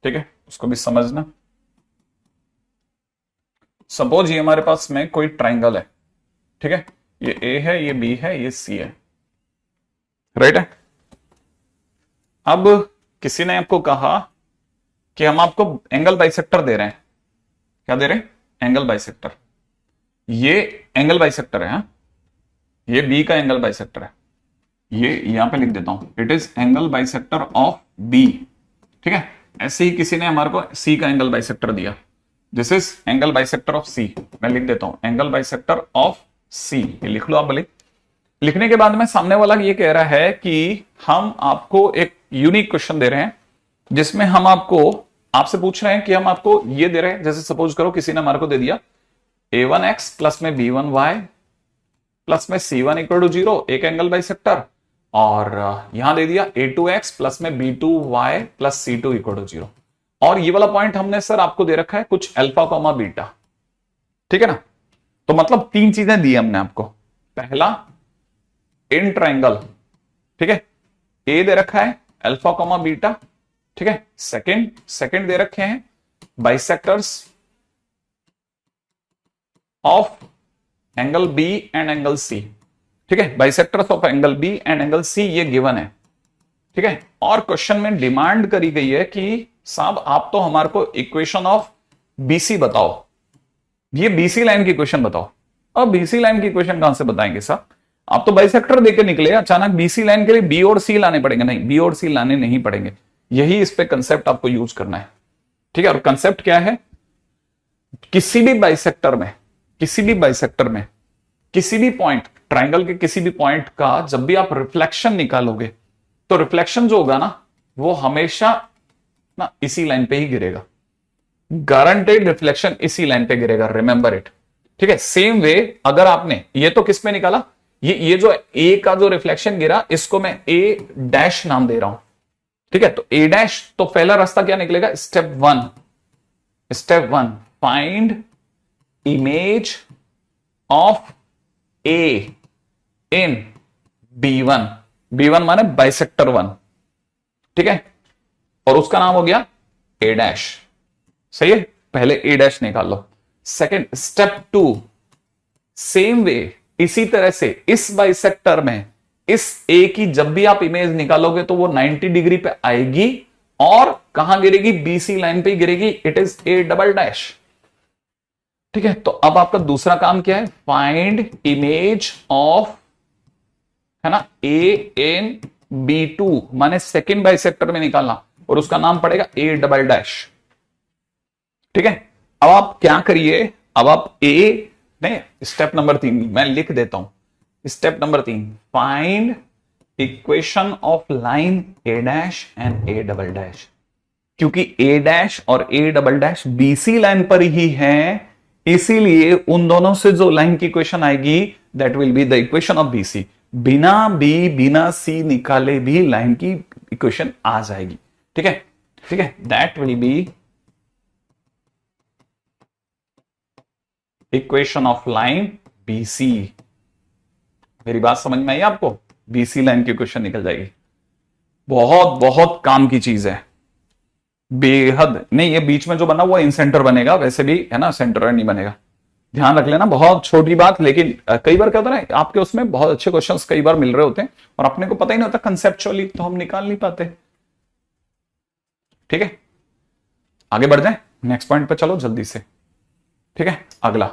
ठीक है, उसको भी समझना। सपोज ये हमारे पास में कोई ट्राइंगल है, ठीक है, ये ए है, ये बी है, ये सी है, राइट है। अब किसी ने आपको कहा कि हम आपको एंगल बाइसेक्टर दे रहे हैं। क्या दे रहे हैं, एंगल बाइसेक्टर। ये एंगल बाइसेक्टर है, हाँ? ये बी का एंगल बाइसेक्टर है, ये यहां पे लिख देता हूं, it is angle bisector of B. ठीक है, ऐसे ही किसी ने हमारे को सी का एंगल बाइसेक्टर दिया, this is angle bisector of C, मैं लिख देता हूं एंगल बाइसेक्टर ऑफ सी, ये लिख लो आप भले। लिखने के बाद में सामने वाला ये कह रहा है कि हम आपको एक यूनिक क्वेश्चन दे रहे हैं जिसमें हम आपसे पूछ रहे हैं कि हम आपको ये दे रहे हैं, जैसे सपोज करो किसी ने हमारे को दे दिया a1x प्लस में b1y प्लस में c1 इक्वल टू 0, एक एंगल बाइसेक्टर, और यहां दे दिया a2x प्लस में b2y plus c2 equal to 0, और ये वाला पॉइंट हमने सर आपको दे रखा है कुछ अल्फा कॉमा बीटा। ठीक है ना, तो मतलब तीन चीजें दी हमने आपको, पहला इन ट्रायंगल, ठीक है, ए दे रखा है अल्फा कॉमा बीटा, ठीक है, सेकंड दे रखे हैं bisectors of angle B and angle C. ठीक है, bisectors of angle B and angle C ये गिवन है। ठीक है, और क्वेश्चन में डिमांड करी गई है कि साहब आप तो हमारे को इक्वेशन ऑफ बीसी बताओ, ये बीसी लाइन की क्वेश्चन बताओ। अब बीसी लाइन की क्वेश्चन कहां से बताएंगे साहब, आप तो बाइसेक्टर देके निकले, अचानक बीसी लाइन के लिए बी और सी लाने पड़ेंगे? नहीं, बी और सी लाने नहीं पड़ेंगे, यही इस पे कंसेप्ट आपको यूज करना है। ठीक है, और कंसेप्ट क्या है, किसी भी बाइसेक्टर में किसी भी पॉइंट, ट्राइंगल के किसी भी पॉइंट का जब भी आप रिफ्लेक्शन निकालोगे तो रिफ्लेक्शन जो होगा ना वो हमेशा ना इसी लाइन पे ही गिरेगा, गारंटेड रिफ्लेक्शन इसी लाइन पे गिरेगा, रिमेंबर इट। ठीक है, सेम वे अगर आपने ये तो किस में निकाला, ये जो ए का जो रिफ्लेक्शन गिरा इसको मैं ए डैश नाम दे रहा हूं। ठीक है, तो ए डैश, तो पहला रास्ता क्या निकलेगा, step one find image of A in B1 माने बाइसेक्टर 1। ठीक है, और उसका नाम हो गया ए डैश, सही है, पहले ए डैश निकाल लो। सेकंड स्टेप 2, सेम वे इसी तरह से इस बाइसेक्टर में इस ए की जब भी आप इमेज निकालोगे तो वो 90 डिग्री पे आएगी और कहां गिरेगी, बीसी लाइन पे गिरेगी, it is A double dash. ठीक है, तो अब आपका दूसरा काम क्या है, फाइंड इमेज ऑफ, है ना, ए इन B2 माने सेकेंड बाइसेक्टर में निकालना, और उसका नाम पड़ेगा ए डबल डैश। ठीक है, अब आप क्या करिए, अब आप ए नहीं, स्टेप नंबर 3 मैं लिख देता हूं, step number 3 find equation of line A dash and A double dash, क्योंकि ए डैश और A double dash BC line पर ही है, इसीलिए उन दोनों से जो लाइन की इक्वेशन आएगी that will be the equation of BC. बिना बी बिना सी निकाले भी लाइन की इक्वेशन आ जाएगी। ठीक है, ठीक है, that will be equation of line BC. मेरी बात समझ में आई आपको, बीसी लाइन की इक्वेशन निकल जाएगी, बहुत बहुत काम की चीज है, बेहद। नहीं, ये बीच में जो बना हुआ इन सेंटर बनेगा, वैसे भी है ना सेंटर नहीं बनेगा, ध्यान रख लेना, बहुत छोटी बात, लेकिन कई बार क्या होता है ना, आपके उसमें बहुत अच्छे क्वेश्चंस कई बार मिल रहे होते हैं और अपने को पता ही नहीं होता कंसेप्चुअली, तो हम निकाल नहीं पाते। ठीक है, आगे बढ़ जाए, नेक्स्ट पॉइंट पे चलो जल्दी से। ठीक है, अगला,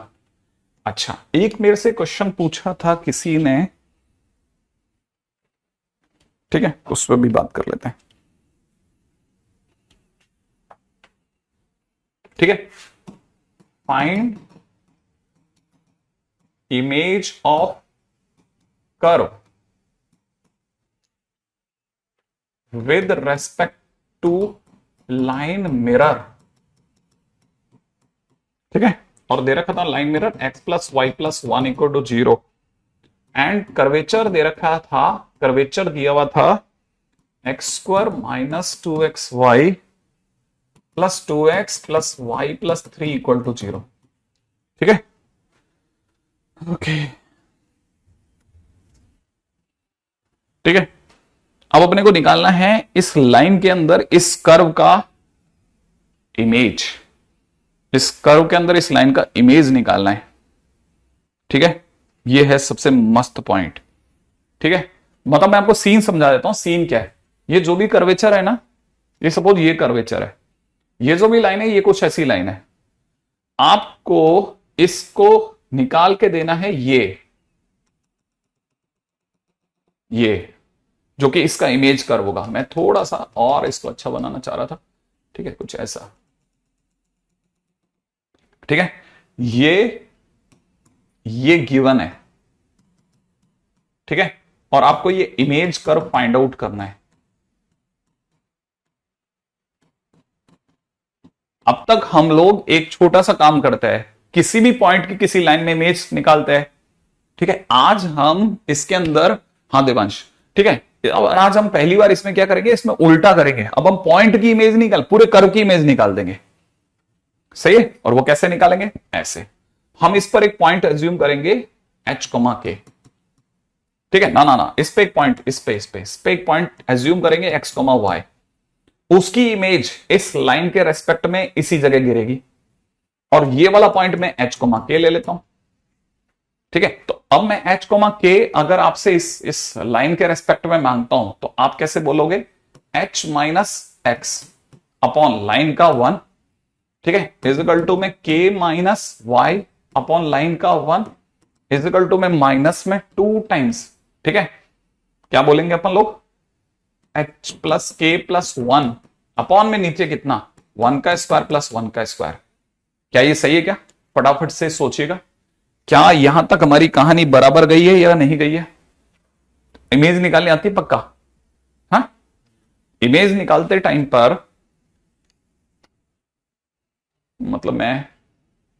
अच्छा एक मेरे से क्वेश्चन पूछा था किसी ने, ठीक है, उस पर भी बात कर लेते हैं। ठीक है, find image of curve with respect to line mirror. ठीक है, और दे रखा था line mirror x plus y plus 1 equal to 0 and curvature दे रखा था, कर्वेचर दिया हुआ था x square minus 2xy plus 2x plus y plus 3 equal to 0। ठीक है, ओके, ठीक है, अब अपने को निकालना है इस लाइन के अंदर इस कर्व का इमेज, इस कर्व के अंदर इस लाइन का इमेज निकालना है। ठीक है, ये है सबसे मस्त पॉइंट। ठीक है, मतलब मैं आपको सीन समझा देता हूं, सीन क्या है, ये जो भी कर्वेचर है ना, ये सपोज ये कर्वेचर है, ये जो भी लाइन है ये कुछ ऐसी लाइन है, आपको इसको निकाल के देना है ये, ये जो कि इसका इमेज कर्व होगा। मैं थोड़ा सा और इसको अच्छा बनाना चाह रहा था, ठीक है, कुछ ऐसा, ठीक है। ये गिवन है, ठीक है, और आपको ये इमेज कर्व फाइंड आउट करना है। अब तक हम लोग एक छोटा सा काम करते हैं, किसी भी पॉइंट की किसी लाइन में इमेज निकालते हैं, ठीक है। आज हम इसके अंदर, हाँ देवांश, ठीक है, अब आज हम पहली बार इसमें क्या करेंगे, इसमें उल्टा करेंगे। अब हम पॉइंट की इमेज निकाल, पूरे कर्व की इमेज निकाल देंगे, सही है। और वो कैसे निकालेंगे, ऐसे हम इस पर एक पॉइंट एज्यूम करेंगे एच कोमा के, ठीक है ना ना ना, इस पे एक पॉइंट, इस पे एक पॉइंट एज्यूम करेंगे एक्स कोमा वाई। उसकी इमेज इस लाइन के रेस्पेक्ट में इसी जगह गिरेगी, और ये वाला पॉइंट में एच कोमा के ले लेता हूं, ठीक है। तो अब मैं एच कोमा के अगर आपसे इस लाइन के रेस्पेक्ट में मांगता हूं तो आप कैसे बोलोगे, H minus x upon line का 1, ठीक है, इजिकल टू में के माइनस वाई अपॉन लाइन का 1 इजिकल टू में माइनस में 2 टाइम्स, ठीक है। क्या बोलेंगे अपन लोग, एच प्लस के प्लस 1 अपॉन में नीचे कितना, 1 का स्क्वायर प्लस 1 का स्क्वायर। क्या ये सही है क्या, फटाफट से सोचिएगा, क्या यहां तक हमारी कहानी बराबर गई है या नहीं गई है। इमेज निकालने आती है पक्का, हाँ। इमेज निकालते टाइम पर मतलब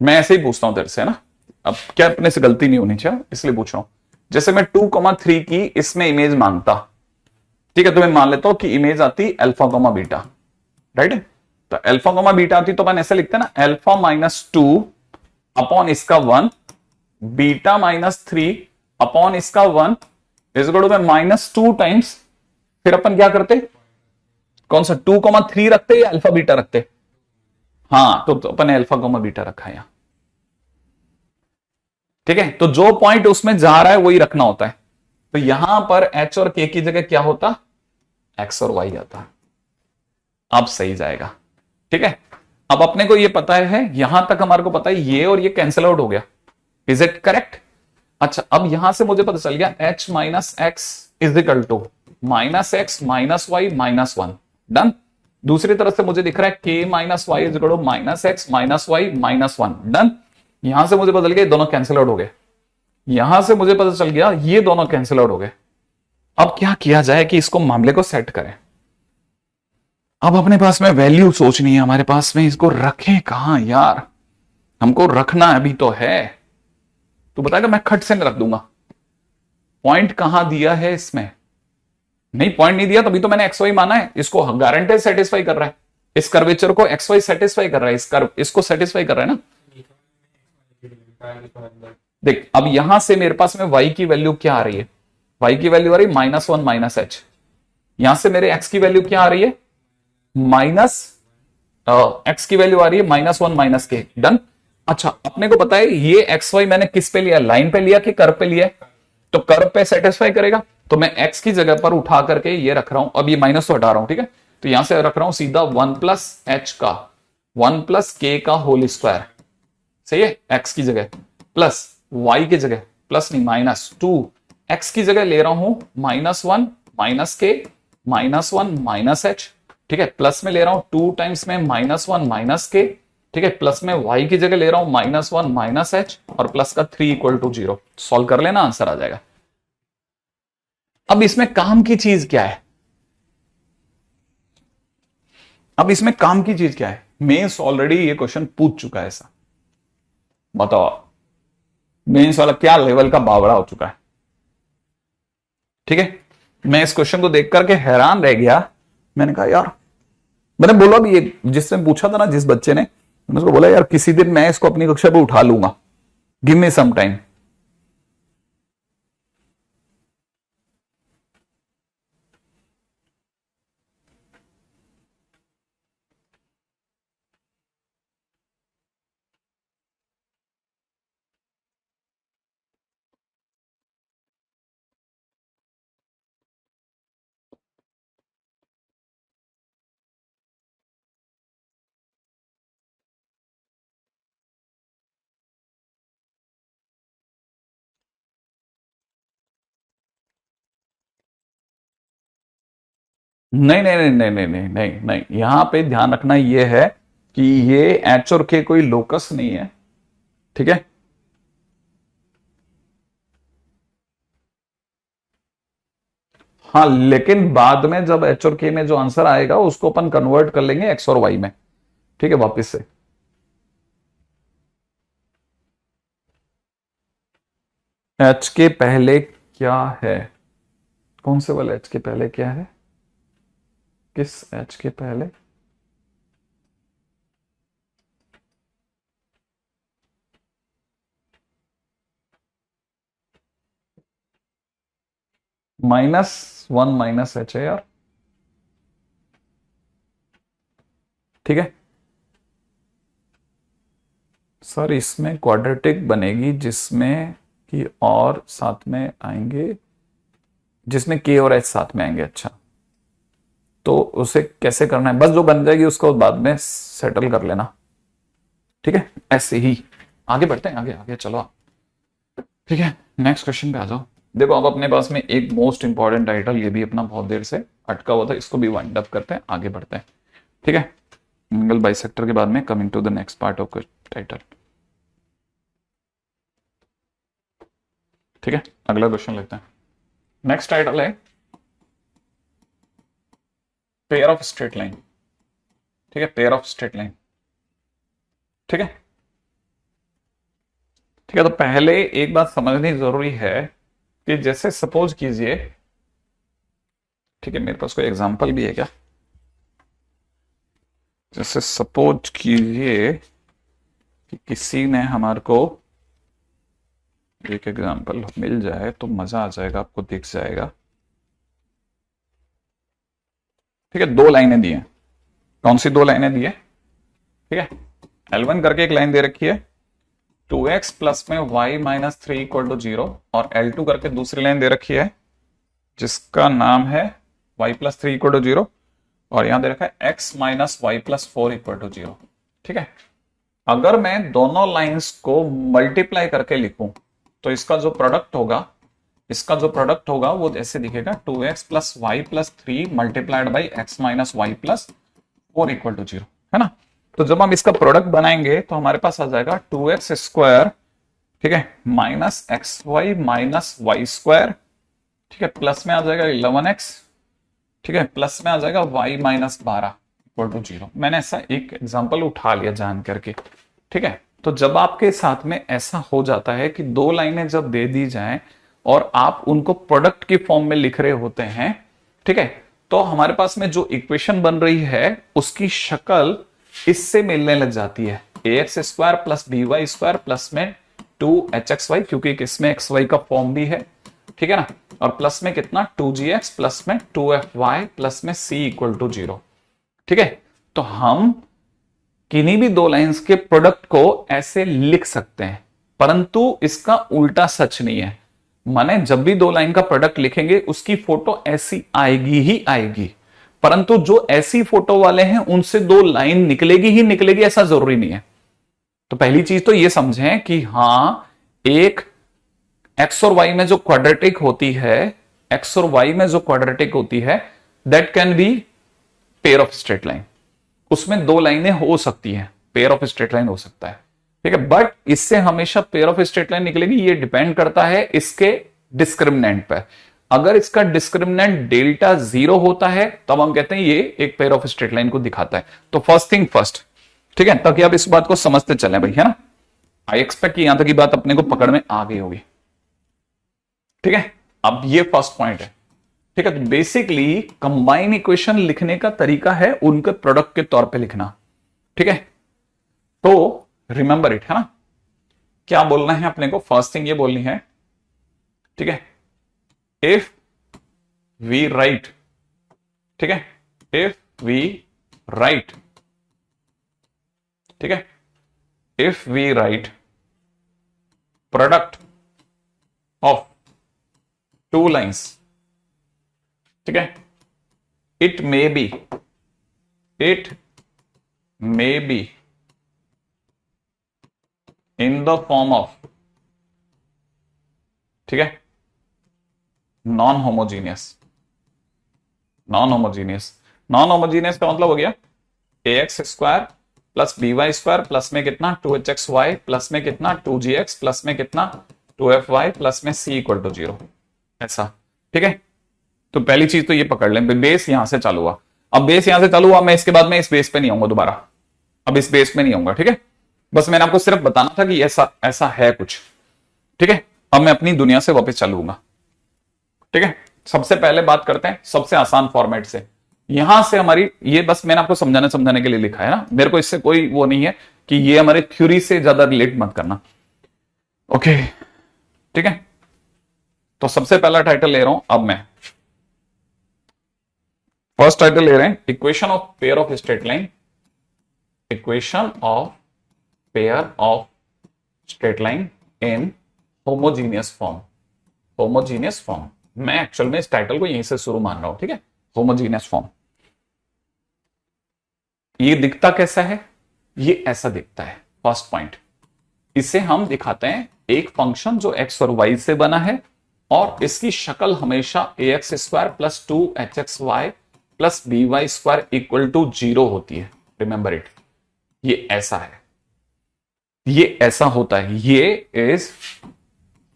मैं ऐसे ही पूछता हूं तेरे से, है ना। अब क्या अपने से गलती नहीं होनी चाहिए इसलिए पूछ रहा हूं। जैसे मैं 2,3 की इसमें इमेज मांगता, ठीक है, तो मैं मान लेता हूं कि इमेज आती अल्फा कोमा बीटा, राइट। तो अल्फा कोमा बीटा आती तो अपन ऐसे लिखते हैं ना, अल्फा माइनस 2 अपॉन इसका 1, बीटा माइनस 3 अपॉन इसका 1 is equal to minus 2 times. फिर अपन क्या करते, कौन सा 2,3 रखते या अल्फा बीटा रखते, हाँ, तो अपन ने अल्फा कोमा बीटा रखा है यहां, ठीक है। तो जो पॉइंट उसमें जा रहा है वही रखना होता है। तो यहां पर एच और के की जगह क्या होता, एक्स और वाई आता। अब सही जाएगा, ठीक है। अब अपने को ये पता है, यहां तक हमारे को पता है ये और ये कैंसिल आउट हो गया, इज इट करेक्ट। अच्छा, अब यहां से मुझे पता चल गया H minus X is equal to minus X minus Y minus 1, done. दूसरी तरफ से मुझे दिख रहा है के minus Y is equal to minus X minus Y minus 1, done. यहां से मुझे पता चल गया दोनों कैंसिल आउट हो गए, यहां से मुझे पता चल गया ये दोनों कैंसिल आउट हो गए। अब क्या किया जाए कि इसको मामले को सेट करें। अब अपने पास में वैल्यू सोचनी है, हमारे पास में इसको रखें कहां यार, हमको रखना अभी तो है। तू बताएगा मैं खट से रख दूंगा, पॉइंट कहां दिया है इसमें, नहीं पॉइंट नहीं दिया तभी तो मैंने एक्स वाई माना है, इसको गारंटेड सेटिस्फाई कर रहा है, इस कर्वेचर को एक्स वाई सेटिस्फाई कर रहा है, इस कर्व इसको सेटिस्फाई कर रहा है ना। देख अब यहां से मेरे पास में y की वैल्यू क्या आ रही है, y की वैल्यू आ रही है -1 माइनस एच। यहां से मेरे x की वैल्यू क्या आ रही है, माइनस एक्स की वैल्यू आ रही है -1 माइनस के, डन। अच्छा, अपने को पता है ये एक्स वाई मैंने किस पे लिया, लाइन पे लिया कि कर्व पे लिया, तो कर्व पे सेटिस्फाई करेगा। तो मैं x की जगह पर उठा करके ये रख रहा हूं, अब ये माइनस तो हटा रहा हूं, ठीक है। तो यहां से रख रहा हूं सीधा 1 प्लस एच का 1 प्लस के का होल स्क्वायर, सही है, x की जगह प्लस y की जगह प्लस नहीं -2, x की जगह ले रहा हूं -1 माइनस के -1 माइनस एच, ठीक है, प्लस में ले रहा हूं 2 टाइम्स में -1 माइनस के, ठीक है, प्लस में y की जगह ले रहा हूं -1 माइनस एच और प्लस का 3 इक्वल टू 0। सॉल्व कर लेना, आंसर आ जाएगा। अब इसमें काम की चीज क्या है, अब इसमें काम की चीज क्या है, मेंस ऑलरेडी ये क्वेश्चन पूछ चुका है ऐसा, बताओ मेंस वाला क्या लेवल का बावड़ा हो चुका है, ठीक है। मैं इस क्वेश्चन को देख करके हैरान रह गया, मैंने कहा यार, मैंने बोला भी, ये जिसने पूछा था ना, जिस बच्चे ने, मैंने उसको बोला यार किसी दिन मैं इसको अपनी कक्षा पे उठा लूंगा, गिव मी सम टाइम। नहीं नहीं नहीं नहीं नहीं नहीं नहीं नहीं, यहां पे ध्यान रखना ये है कि ये एच और के कोई लोकस नहीं है, ठीक है। हाँ, लेकिन बाद में जब एच और के में जो आंसर आएगा उसको अपन कन्वर्ट कर लेंगे एक्स और वाई में, ठीक है, वापस से। एच के पहले क्या है, कौन से वाले एच के पहले क्या है, किस एच के पहले? -1 -H है यार, ठीक है सर। इसमें क्वाड्रेटिक बनेगी जिसमें कि और साथ में आएंगे, जिसमें के और एच साथ में आएंगे। अच्छा, तो उसे कैसे करना है, बस जो बन जाएगी उसको बाद में सेटल कर लेना, ठीक है। ऐसे ही आगे बढ़ते हैं, आगे आगे चलो आप। ठीक है, नेक्स्ट क्वेश्चन पे आ जाओ। देखो अब अपने पास में एक मोस्ट इंपॉर्टेंट टाइटल, ये भी अपना बहुत देर से अटका हुआ था, इसको भी वाइंड अप करते हैं, आगे बढ़ते हैं, ठीक है। एंगल बाइसेक्टर के बाद में coming to the next part of title, ठीक है। अगला क्वेश्चन लेते हैं। नेक्स्ट टाइटल है पेयर ऑफ स्ट्रेट लाइन, ठीक है, पेयर ऑफ स्ट्रेट लाइन, ठीक है। ठीक है, तो पहले एक बात समझनी जरूरी है कि जैसे सपोज कीजिए, ठीक है, मेरे पास कोई एग्जांपल भी है क्या? जैसे सपोज कीजिए कि किसी ने हमारे को एक एग्जांपल मिल जाए तो मजा आ जाएगा, आपको दिख जाएगा, ठीक है। दो लाइनें दी हैं, कौन सी दो लाइनें दी है, ठीक है। L1 करके एक लाइन दे रखी है, 2x प्लस में y माइनस 3 इक्वल टू 0, और L2 करके दूसरी लाइन दे रखी है जिसका नाम है y प्लस 3 इक्वल टू 0, और यहां दे रखा है x minus Y plus 4 equal to 0, ठीक है। अगर मैं दोनों लाइंस को मल्टीप्लाई करके लिखूं तो इसका जो प्रोडक्ट होगा, इसका जो प्रोडक्ट होगा वो ऐसे दिखेगा, 2x plus y plus 3 multiplied by X minus Y plus 4 equal to 0, है ना। तो जब हम इसका प्रोडक्ट बनाएंगे तो हमारे पास आ जाएगा 2x स्क्वायर, ठीक है, minus X Y minus Y square, ठीक है, प्लस में आ जाएगा 11x, ठीक है, प्लस में आ जाएगा y माइनस 12 इक्वल टू 0। मैंने ऐसा एक एग्जांपल उठा लिया जान करके, ठीक है। तो जब आपके साथ में ऐसा हो जाता है कि दो लाइनें जब दे दी जाएं और आप उनको प्रोडक्ट की फॉर्म में लिख रहे होते हैं, ठीक है, तो हमारे पास में जो इक्वेशन बन रही है उसकी शक्ल इससे मिलने लग जाती है, ax square plus B Y square plus में 2hxy, क्योंकि इसमें xy का फॉर्म भी है, ठीक है ना, और प्लस में कितना 2gx प्लस में 2fy प्लस में c इक्वल टू 0, ठीक है। तो हम किन्हीं भी दो लाइंस के प्रोडक्ट को ऐसे लिख सकते हैं, परंतु इसका उल्टा सच नहीं है। माने जब भी दो लाइन का प्रोडक्ट लिखेंगे उसकी फोटो ऐसी आएगी ही आएगी, परंतु जो ऐसी फोटो वाले हैं उनसे दो लाइन निकलेगी ही निकलेगी, ऐसा जरूरी नहीं है। तो पहली चीज तो ये समझें कि हां, एक एक्स और वाई में जो क्वाड्रेटिक होती है, एक्स और वाई में जो क्वाड्रेटिक होती है, that can be pair of straight line. उसमें दो लाइनें हो सकती हैं, पेयर ऑफ स्ट्रेट लाइन हो सकता है, ठीक है। बट इससे हमेशा पेयर ऑफ स्ट्रेट लाइन निकलेगी, ये डिपेंड करता है इसके डिस्क्रिमिनेंट पर। अगर इसका डिस्क्रिमिनेंट डेल्टा 0 होता है तब हम कहते हैं ये एक पेयर ऑफ स्ट्रेट लाइन को दिखाता है। तो फर्स्ट थिंग फर्स्ट, ठीक है, ताकि आप इस बात को समझते चलें भाई, है ना। आई एक्सपेक्ट कि यहां तक की बात अपने को पकड़ में आ गई होगी, ठीक है। अब ये फर्स्ट पॉइंट है, ठीक है। तो बेसिकली कंबाइन इक्वेशन लिखने का तरीका है उनके प्रोडक्ट के तौर पे लिखना, ठीक है। तो रिमेंबर इट, है ना। क्या बोलना है अपने को, फर्स्ट थिंग ये बोलनी है, ठीक है, इफ वी राइट, ठीक है, इफ वी राइट, ठीक है, if we write product of two lines, ठीक है, it may be in the form of, ठीक है, non homogeneous, non homogeneous. Non homogeneous का मतलब हो गया ax square plus by square plus में कितना 2hxy प्लस में कितना 2gx प्लस में कितना 2fy प्लस में c इक्वल टू 0, ऐसा। ठीक है, तो पहली चीज तो ये पकड़ लें, बेस यहां से चालू हुआ। अब बेस यहां से चालू हुआ, मैं इसके बाद में इस बेस पे नहीं आऊंगा दोबारा, अब इस बेस पे नहीं आऊंगा। ठीक है, बस मैंने आपको सिर्फ बताना था कि ऐसा ऐसा है कुछ। ठीक है, अब मैं अपनी दुनिया से वापस चालू हूंगा। ठीक है, सबसे पहले बात करते हैं सबसे आसान फॉर्मेट से। यहां से हमारी ये बस मैंने आपको समझाने के लिए लिखा है ना, मेरे को इससे कोई वो नहीं है कि ये हमारे थ्योरी से ज्यादा रिलेट मत करना। ओके, ठीक है, तो सबसे पहला टाइटल ले रहा हूं अब मैं, फर्स्ट टाइटल ले रहे हैं equation of pair of straight line. Equation of pair of straight line in homogeneous form. Homogeneous form, मैं एक्चुअल में इस टाइटल को यहीं से शुरू मान रहा हूं। ठीक है, होमोजीनियस फॉर्म। ये दिखता कैसा है, ये ऐसा दिखता है। फर्स्ट पॉइंट, इसे हम दिखाते हैं एक फंक्शन जो x और y से बना है और इसकी शक्ल हमेशा ax square plus 2hxy plus by square equal to 0 होती है। रिमेंबर इट, ये ऐसा है, ये ऐसा होता है, ये is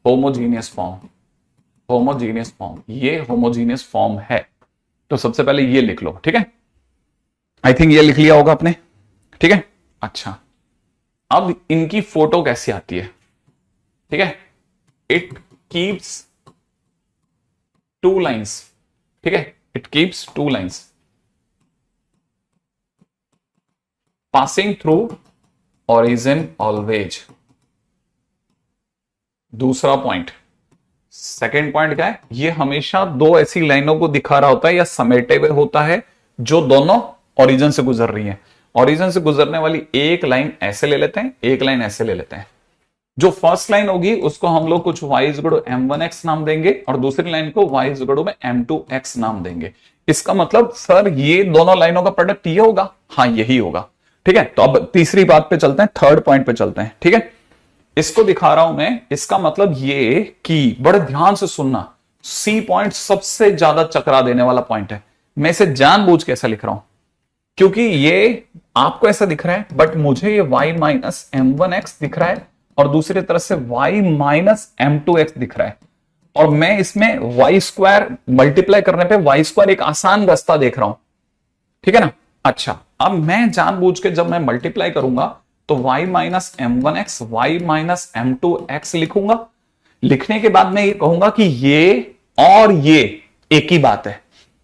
homogeneous form. Homogeneous form, ये होमोजीनियस फॉर्म है। तो सबसे पहले ये लिख लो। ठीक है, आई थिंक ये लिख लिया होगा आपने। ठीक है, अच्छा, अब इनकी फोटो कैसी आती है। ठीक है, इट कीप्स टू लाइंस। ठीक है, it keeps two lines passing through origin always. दूसरा पॉइंट, सेकेंड पॉइंट क्या है, ये हमेशा दो ऐसी लाइनों को दिखा रहा होता है या समेटे हुए होता है जो दोनों ओरिजिन से गुजर रही है। ओरिजिन से गुजरने वाली एक लाइन ऐसे ले लेते हैं, एक लाइन ऐसे ले लेते हैं। जो फर्स्ट लाइन होगी उसको हम लोग कुछ y m1x नाम देंगे और दूसरी लाइन को y में m2x नाम देंगे। इसका मतलब सर ये दोनों लाइनों का प्रोडक्ट ये होगा, हाँ यही होगा। ठीक है, तो अब तीसरी बात पे चलते हैं, थर्ड पॉइंट पे चलते हैं। ठीक है, इसको दिखा रहा हूं मैं, इसका मतलब ये कि बड़े ध्यान से सुनना, सी पॉइंट सबसे ज्यादा चकरा देने वाला पॉइंट है। मैं इसे जानबूझ के ऐसा लिख रहा हूं क्योंकि ये आपको ऐसा दिख रहा है बट मुझे ये y माइनस m1x दिख रहा है और दूसरी तरफ से y माइनस m2x दिख रहा है और मैं इसमें y स्क्वायर मल्टीप्लाई करने पे y स्क्वायर एक आसान रास्ता देख रहा हूं। ठीक है ना, अच्छा, अब मैं जानबूझ के जब मैं मल्टीप्लाई करूंगा तो y minus m1x y minus m2x लिखूंगा। लिखने के बाद मैं ये कहूंगा कि ये और ये एक ही बात है,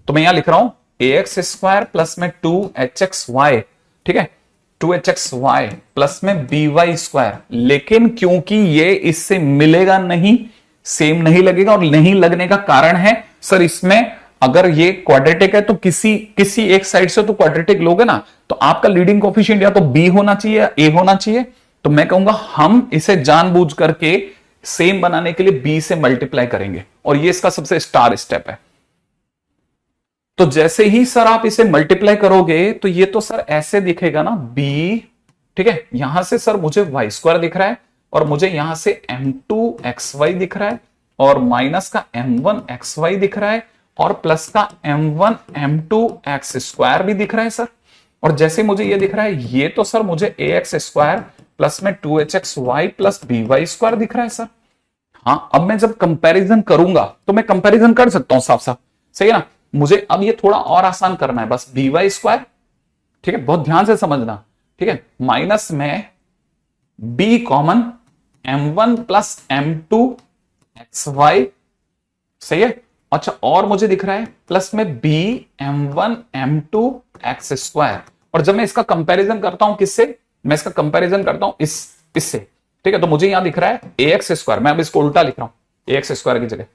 तो मैं यहां लिख रहा हूं ax स्क्वायर प्लस में 2hxy। ठीक है, 2hxy प्लस में by स्क्वायर, लेकिन क्योंकि ये इससे मिलेगा नहीं, सेम नहीं लगेगा और नहीं लगने का कारण है सर इसमें अगर ये क्वाड्रेटिक है तो किसी एक साइड से तो क्वाड्रेटिक लोगे ना, तो आपका लीडिंग कोफिशिएंट या तो b होना चाहिए या a होना चाहिए। तो मैं कहूंगा हम इसे जानबूझ करके सेम बनाने के लिए b से मल्टीप्लाई करेंगे और ये इसका सबसे स्टार स्टेप है। तो जैसे ही सर आप इसे मल्टीप्लाई करोगे तो ये तो सर ऐसे दिखेगा ना b। ठीक है, यहां से सर मुझे y स्क्वायर दिख रहा है और मुझे यहां से m2xy दिख रहा है और माइनस का m1xy दिख रहा है और प्लस का m1 m2x स्क्वायर भी दिख रहा है सर। और जैसे मुझे ये दिख रहा है ये तो सर मुझे ax स्क्वायर प्लस में 2hxy प्लस by स्क्वायर दिख रहा है सर। हाँ, अब मैं जब कंपैरिजन करूंगा तो मैं कंपैरिजन कर सकता हूं साफ साफ, सही है ना। मुझे अब ये थोड़ा और आसान करना है, बस by स्क्वायर। ठीक है, बहुत ध्यान से समझना। ठीक है, माइनस में b common m1 plus m2xy, सही है। अच्छा, और मुझे दिख रहा है प्लस में b m1 m2x स्क्वायर। और जब मैं इसका कंपैरिजन करता हूं किससे, मैं इसका कंपैरिजन करता हूं इससे। ठीक है, तो मुझे यहां दिख रहा है ax स्क्वायर, मैं अब इसको उल्टा लिख रहा हूं, ax स्क्वायर की जगह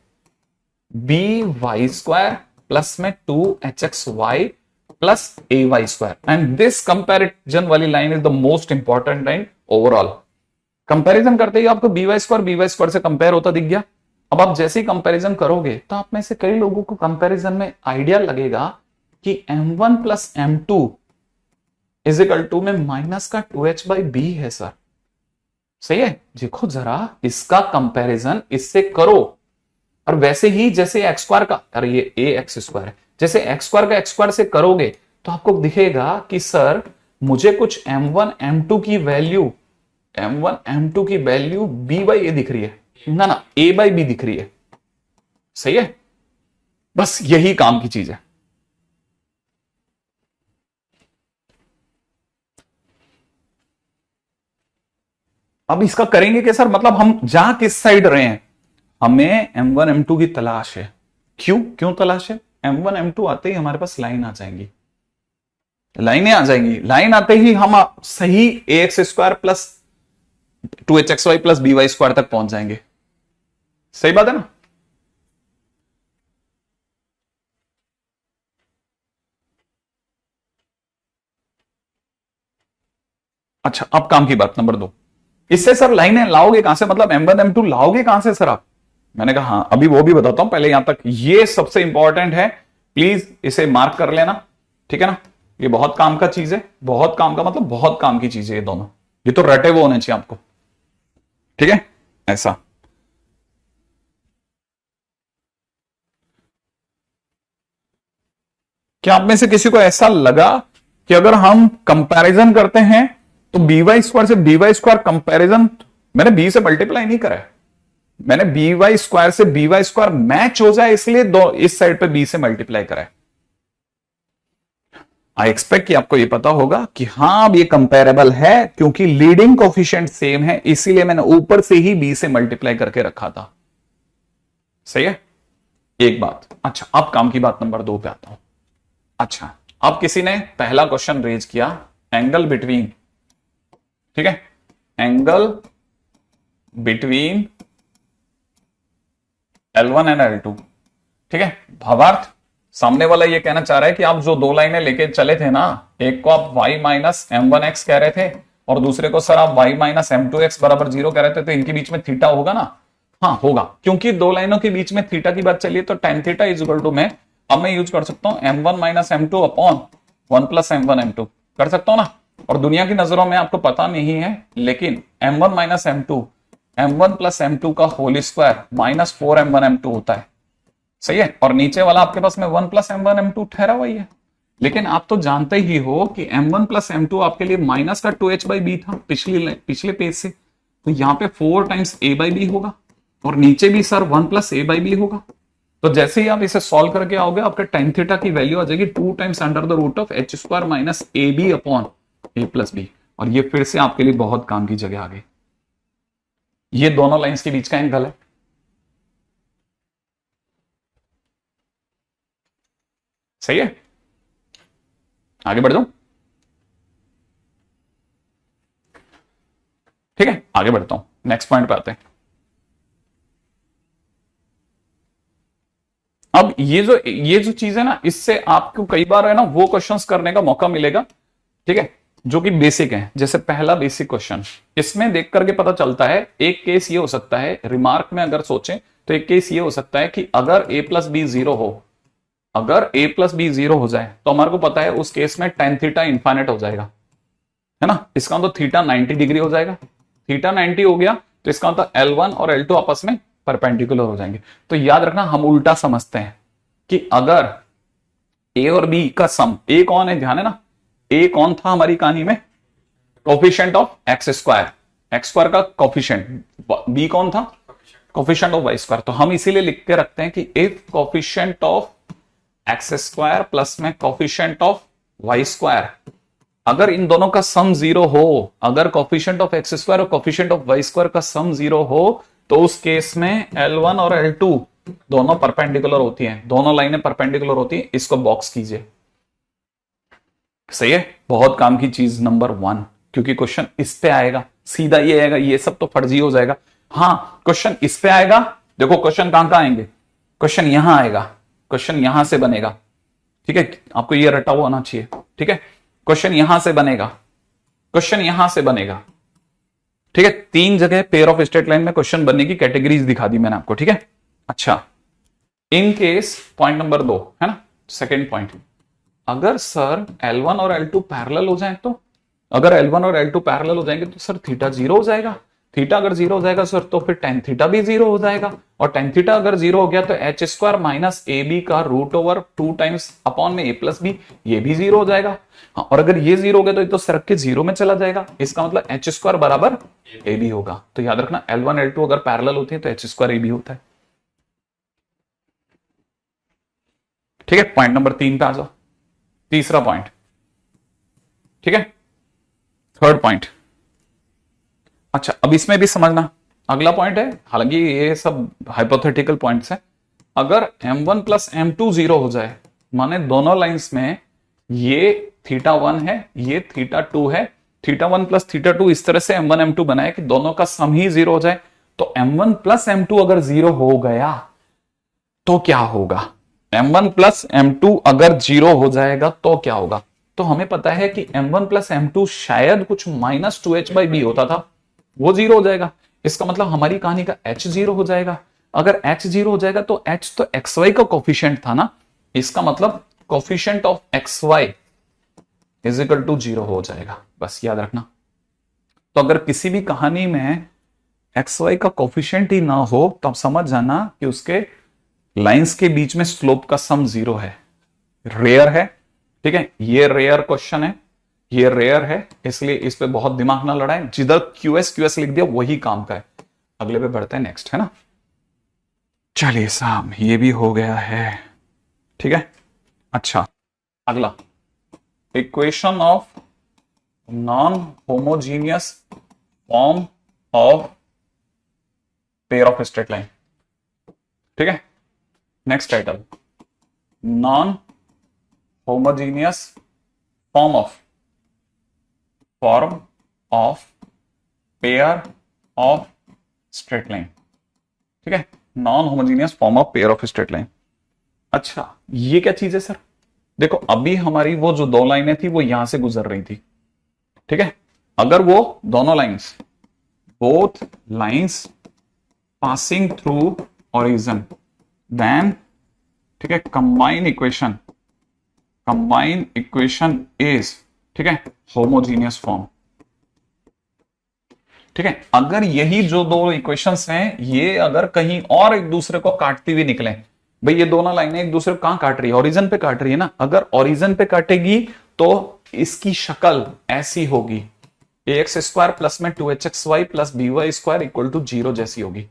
by स्क्वायर प्लस में 2hxy plus ay square. And this comparison वाली line is the most important line overall. Comparison करते ही आपको by स्क्वायर से कंपेयर होता दिख गया। अब आप जैसे ही कंपैरिजन करोगे तो आप में से कई लोगों को कंपैरिजन में आइडिया लगेगा कि m1 plus m2 is equal to में माइनस का 2h बाई b है सर, सही है। देखो जरा इसका कंपैरिजन इससे करो और वैसे ही जैसे एक्स स्क्वायर का, अरे ये ax स्क्वायर है, जैसे एक्स स्क्वायर का एक्स स्क्वायर से करोगे तो आपको दिखेगा कि सर मुझे कुछ m1 m2 की वैल्यू b बाई ए दिख रही है ना, a बाई बी दिख रही है। सही है, बस यही काम की चीज है। अब इसका करेंगे कि सर मतलब हम जा किस साइड रहे हैं, हमें m1 m2 की तलाश है। क्यों तलाश है? m1 m2 आते ही हमारे पास लाइन आ जाएंगी, लाइनें आ जाएंगी। लाइन आते ही हम सही ax square plus 2hxy plus by square तक पहुंच जाएंगे। सही बात है ना? अच्छा, अब काम की बात नंबर 2, इससे सर लाइनें लाओगे कहां से, मतलब m1 m2 लाओगे कहां से सर आप? मैंने कहा हाँ, अभी वो भी बताता हूं, पहले यहां तक ये सबसे इंपॉर्टेंट है, प्लीज इसे मार्क कर लेना, ठीक है ना। ये बहुत काम का चीज है, बहुत काम का मतलब बहुत काम की चीज है ये दोनों, ये तो रटे हुए होने चाहिए आपको, ठीक है। ऐसा क्या आप में से किसी को ऐसा लगा कि अगर हम कंपैरिजन करते हैं तो by स्क्वायर से by स्क्वायर कंपैरिजन, मैंने b से मल्टीप्लाई नहीं करा है, मैंने by स्क्वायर से by स्क्वायर मैच हो जाए इसलिए दो इस साइड पे b से मल्टीप्लाई करा है। आई एक्सपेक्ट कि आपको ये पता होगा कि हाँ अब ये कंपेरेबल है, क्योंकि लीडिंग कोफिशिएंट सेम है, इसीलिए मैंने ऊपर से ही b से मल्टीप्लाई करके रखा था। सही है, एक बात। अच्छा, अब काम की बात नंबर 2 पे आता हूं। अच्छा, अब किसी ने पहला क्वेश्चन रेज किया, एंगल बिटवीन, ठीक है, angle between L1 and L2, ठीक है। भावार्थ, सामने वाला ये कहना चाह रहा है कि आप जो दो लाइनें लेके चले थे ना, एक को आप y माइनस m1x कह रहे थे और दूसरे को सर आप y माइनस m2x बराबर 0 कह रहे थे, तो इनके बीच में थीटा होगा ना? हाँ होगा, क्योंकि दो लाइनों के बीच में थीटा की बात चलिए तो tan theta is equal to में अब मैं यूज कर सकता हूं m1 minus m2 upon 1 plus m1 m2 कर सकता हूं ना। और दुनिया की नजरों में आपको पता नहीं है, लेकिन m1 minus m2 m1 plus m2 का whole square minus 4m1 m2 होता है। सही है, और नीचे वाला आपके पास में 1 प्लस m1 m2 ठहरा हुआ ही है। लेकिन आप तो जानते ही हो कि m1 प्लस m2 आपके लिए माइनस का 2h बाई बी था पिछले पेज से, तो यहाँ पे 4 टाइम्स a बाई बी होगा और नीचे भी sir 1 plus a by B होगा। तो जैसे ही आप इसे सॉल्व करके आओगे आपके tan थीटा की वैल्यू आ जाएगी 2 times under the root of h square minus A B upon a plus B, और ये फिर से आपके लिए बहुत काम की जगह आ गई। ये दोनों लाइंस के बीच का एंगल है। सही है, आगे बढ़ जाऊं? ठीक है, आगे बढ़ता हूं, नेक्स्ट पॉइंट पे आते हैं। अब ये जो चीज है ना, इससे आपको कई बार है ना वो क्वेश्चंस करने का मौका मिलेगा, ठीक है, जो कि बेसिक है। जैसे पहला बेसिक क्वेश्चन, इसमें देख करके पता चलता है, एक केस ये हो सकता है, रिमार्क में अगर सोचें तो एक केस ये हो सकता है कि अगर a प्लस बी 0 हो, अगर a प्लस बी 0 हो जाए तो हमारे को पता है उस केस में tan थीटा इंफाइनाइट हो जाएगा, है ना। इसका मतलब थीटा 90 डिग्री हो जाएगा, थीटा 90 हो गया तो इसका मतलब L1 और L2 आपस में परपेंडिकुलर हो जाएंगे। तो याद रखना, हम उल्टा समझते हैं कि अगर a और b का सम, a कौन है, ध्यान है ना, a कौन था हमारी कहानी में, कोफिशिएंट ऑफ एक्स स्क्वायर का कोफिशिएंट, b कौन था, कोफिशिएंट ऑफ वाई स्क्वायर। तो हम इसीलिए लिख के रखते हैं कि if coefficient of x square plus में कोफिशिएंट ऑफ वाई स्क्वायर, अगर इन दोनों का सम 0 हो, अगर कोफिशिएंट ऑफ एक्स स्क्वायर और कोफिशिएंट ऑफ वाई स्क्वायर का सम 0 हो, तो उस केस में L1 और L2 दोनों परपेंडिकुलर होती हैं, दोनों लाइनें परपेंडिकुलर होती हैं। इसको बॉक्स कीजिए। सही है, बहुत काम की चीज नंबर 1, क्योंकि क्वेश्चन इस पे आएगा, सीधा ये आएगा, ये सब तो फर्जी हो जाएगा। हाँ, क्वेश्चन इस पे आएगा। देखो क्वेश्चन कहां कहां आएंगे, क्वेश्चन यहां आएगा, क्वेश्चन यहां से बनेगा, ठीक है, आपको ये रटा हुआ आना चाहिए, ठीक है। क्वेश्चन यहां से बनेगा, क्वेश्चन यहां से बनेगा, ठीक है। 3 जगह पेयर ऑफ स्ट्रेट लाइन में क्वेश्चन बनने की कैटेगरीज दिखा दी मैंने आपको, ठीक है। अच्छा, इन केस पॉइंट नंबर 2 है ना, सेकेंड पॉइंट, अगर सर L1 और L2 पैरेलल हो जाए, तो अगर L1 और L2 पैरेलल हो जाएंगे तो सर थीटा 0 हो जाएगा, थीटा अगर 0 हो जाएगा सर तो फिर tan थीटा भी 0 हो जाएगा, और टेन थीटा अगर जीरो हो गया तो H square minus A B का रूट ओवर 2 टाइम्स अपॉन में ए प्लस बी, ये भी जीरो हो जाएगा। हाँ, और अगर ये जीरो हो गया तो ये तो सरक के जीरो में चला जाएगा, इसका मतलब एच स्क्वायर बराबर ए बी होगा। तो याद रखना L1 L2 अगर पैरेलल होती है तो एच स्क्वायर ए बी होता है। ठीक है, पॉइंट नंबर 3 पे आ जाओ, तीसरा पॉइंट। ठीक है, थर्ड पॉइंट। अच्छा, अब इसमें भी समझना, अगला पॉइंट है, हालांकि ये सब हाइपोथेटिकल पॉइंट्स है। अगर m1 प्लस m2 जीरो हो जाए, माने दोनों लाइंस में ये θ1 है, ये θ2 है, θ1 प्लस θ2 इस तरह से m1 m2 बनाए कि दोनों का सम ही जीरो हो जाए, तो m1 प्लस m2 अगर जीरो हो गया तो क्या होगा? m1 प्लस m2 अगर जीरो हो जाएगा तो क्या होगा? तो हमें पता है कि m1 प्लस m2 शायद कुछ माइनस 2h/b होता था, वो जीरो हो जाएगा। इसका मतलब हमारी कहानी का h जीरो हो जाएगा। अगर h जीरो हो जाएगा तो h तो xy का कोफिशिएंट था ना, इसका मतलब coefficient of xy is equal to zero हो जाएगा। बस याद रखना। तो अगर किसी भी कहानी में xy का कोफिशिएंट ही ना हो तो आप समझ जाना कि उसके लाइंस के बीच में स्लोप का सम जीरो है, रेयर है। ठीक है, ये रेयर क्वेश्चन है, ये रेयर है, इसलिए इस पे बहुत दिमाग ना लड़ाएं। जिधर QS लिख दिया वही काम का है। अगले पे बढ़ते हैं, नेक्स्ट है ना। चलिए साहब, ये भी हो गया है। ठीक है, अच्छा अगला, equation of non homogeneous form of pair of straight line. ठीक है, next title, non homogeneous form of pair of straight line. ठीक है, non homogeneous form of pair of straight line. अच्छा, ये क्या चीज है सर? देखो, अभी हमारी वो जो दो लाइनें थी वो यहां से गुजर रही थी। ठीक है, अगर वो दोनों lines, both lines passing through origin, then ठीक है, कंबाइन इक्वेशन इज, ठीक है, होमोजीनियस फॉर्म। ठीक है, अगर यही जो दो इक्वेशंस हैं ये अगर कहीं और एक दूसरे को काटती हुई निकले, भाई ये दोनों लाइनें एक दूसरे को कहां काट रही है? ओरिजिन पे काट रही है ना। अगर ओरिजिन पे काटेगी तो इसकी शक्ल ऐसी होगी, ax स्क्वायर प्लस में 2hxy plus by square equal to 0 जैसी होगी।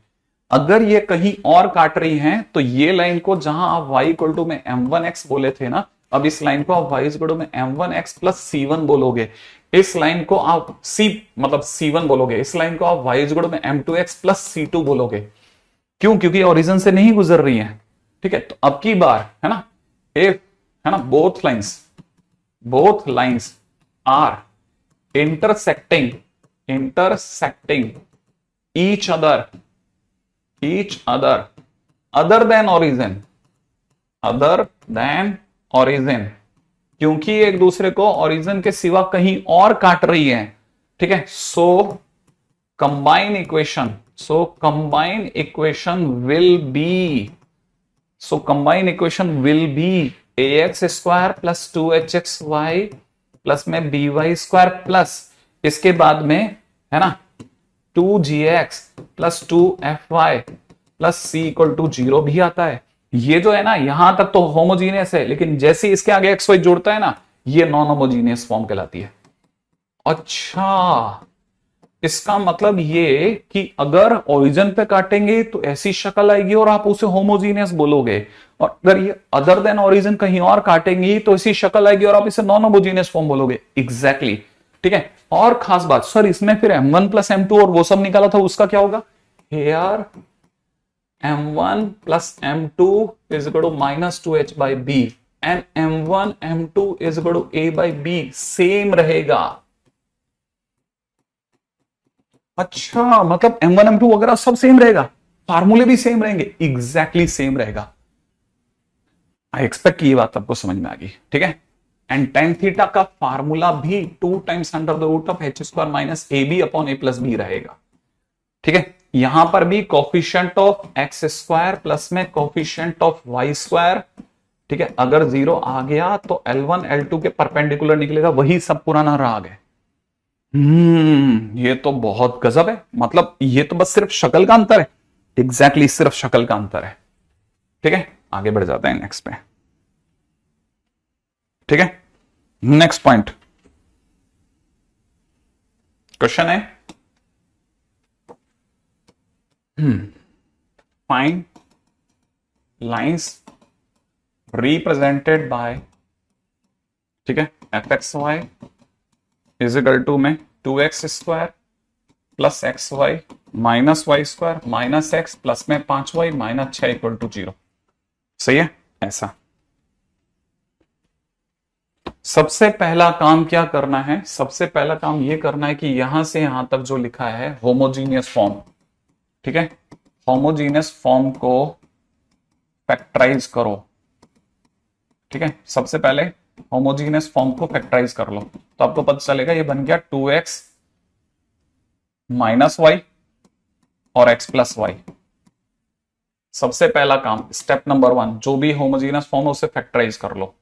अगर ये कहीं और काट रही हैं तो ये लाइन को, जहां आप y इक्वल टू में m1x बोले थे ना, अब इस लाइन को आप y इक्वल टू में m1x प्लस c1 बोलोगे। इस लाइन को आप c1 बोलोगे। इस लाइन को आप y इक्वल टू में m2x प्लस c2 बोलोगे। क्यों? क्योंकि ओरिजिन से नहीं गुजर रही है। ठीक है, तो अब की बार है ना, इफ है ना, both lines are intersecting each other other than origin, क्योंकि एक दूसरे को ओरिजिन के सिवा कहीं और काट रही है। ठीक है, so combine equation will be ax square plus 2hxy plus में by स्क्वायर प्लस इसके बाद में है ना 2gx plus 2fy plus c equal to 0 भी आता है। ये जो है ना, यहां तक तो होमोजीनियस है, लेकिन जैसे इसके आगे xy जोड़ता है ना, ये नॉन होमोजीनियस फॉर्म कहलाती है। अच्छा, इसका मतलब ये कि अगर ओरिजिन पे काटेंगे तो ऐसी शक्ल आएगी और आप उसे होमोजीनियस बोलोगे, और अगर ये अदर देन ओरिजिन कहीं और काटेंगी तो ऐसी शक्ल आएगी और आप इसे नॉन होमोजीनियस फॉर्म बोलोगे। एग्जैक्टली। ठीक है, और खास बात सर, इसमें फिर m1 प्लस m2 और वो सब निकाला था, उसका क्या होगा? Here m1 plus m2 is equal to minus 2h/b and m1 m2 is equal to a/b same रहेगा। अच्छा, मतलब m1 m2 वगैरह सब सेम रहेगा, फार्मूले भी सेम रहेंगे, एग्जैक्टली सेम रहेगा। आई एक्सपेक्ट ये बात आपको समझ में आ गई। ठीक है, एंड tan थीटा का फार्मूला भी 2 times under the root of h square minus ab upon a plus b रहेगा। ठीक है, यहां पर भी coefficient of x square plus में कोफिशिएंट ऑफ y स्क्वायर। ठीक है, अगर 0 आ गया तो L1 L2 के परपेंडिकुलर निकलेगा, वही सब पुराना राग है। ये तो बहुत गजब है। मतलब ये तो बस सिर्फ शक्ल का अंतर है, एग्जैक्टली सिर्फ शक्ल का अंतर है। ठीक है, आगे बढ़ जाते हैं नेक्स्ट पे। ठीक है, नेक्स्ट पॉइंट क्वेश्चन है फाइंड लाइंस रिप्रेजेंटेड बाय, ठीक है, F X Y is equal to में 2x square plus X Y minus Y square minus X plus में 5y माइनस 6 इक्वल टू 0। सही है। ऐसा सबसे पहला काम क्या करना है, सबसे पहला काम यह करना है कि यहां से यहां तक जो लिखा है होमोजीनियस फॉर्म, ठीक है, होमोजीनियस फॉर्म को फैक्टराइज करो। ठीक है, सबसे पहले होमोजीनियस फॉर्म को फैक्टराइज कर लो तो आपको पता चलेगा ये बन गया 2x माइनस वाई और x प्लस वाई। सबसे पहला काम स्टेप नंबर 1, जो भी होमोजीनियस फॉर्म है उसे फैक्टराइज कर लो।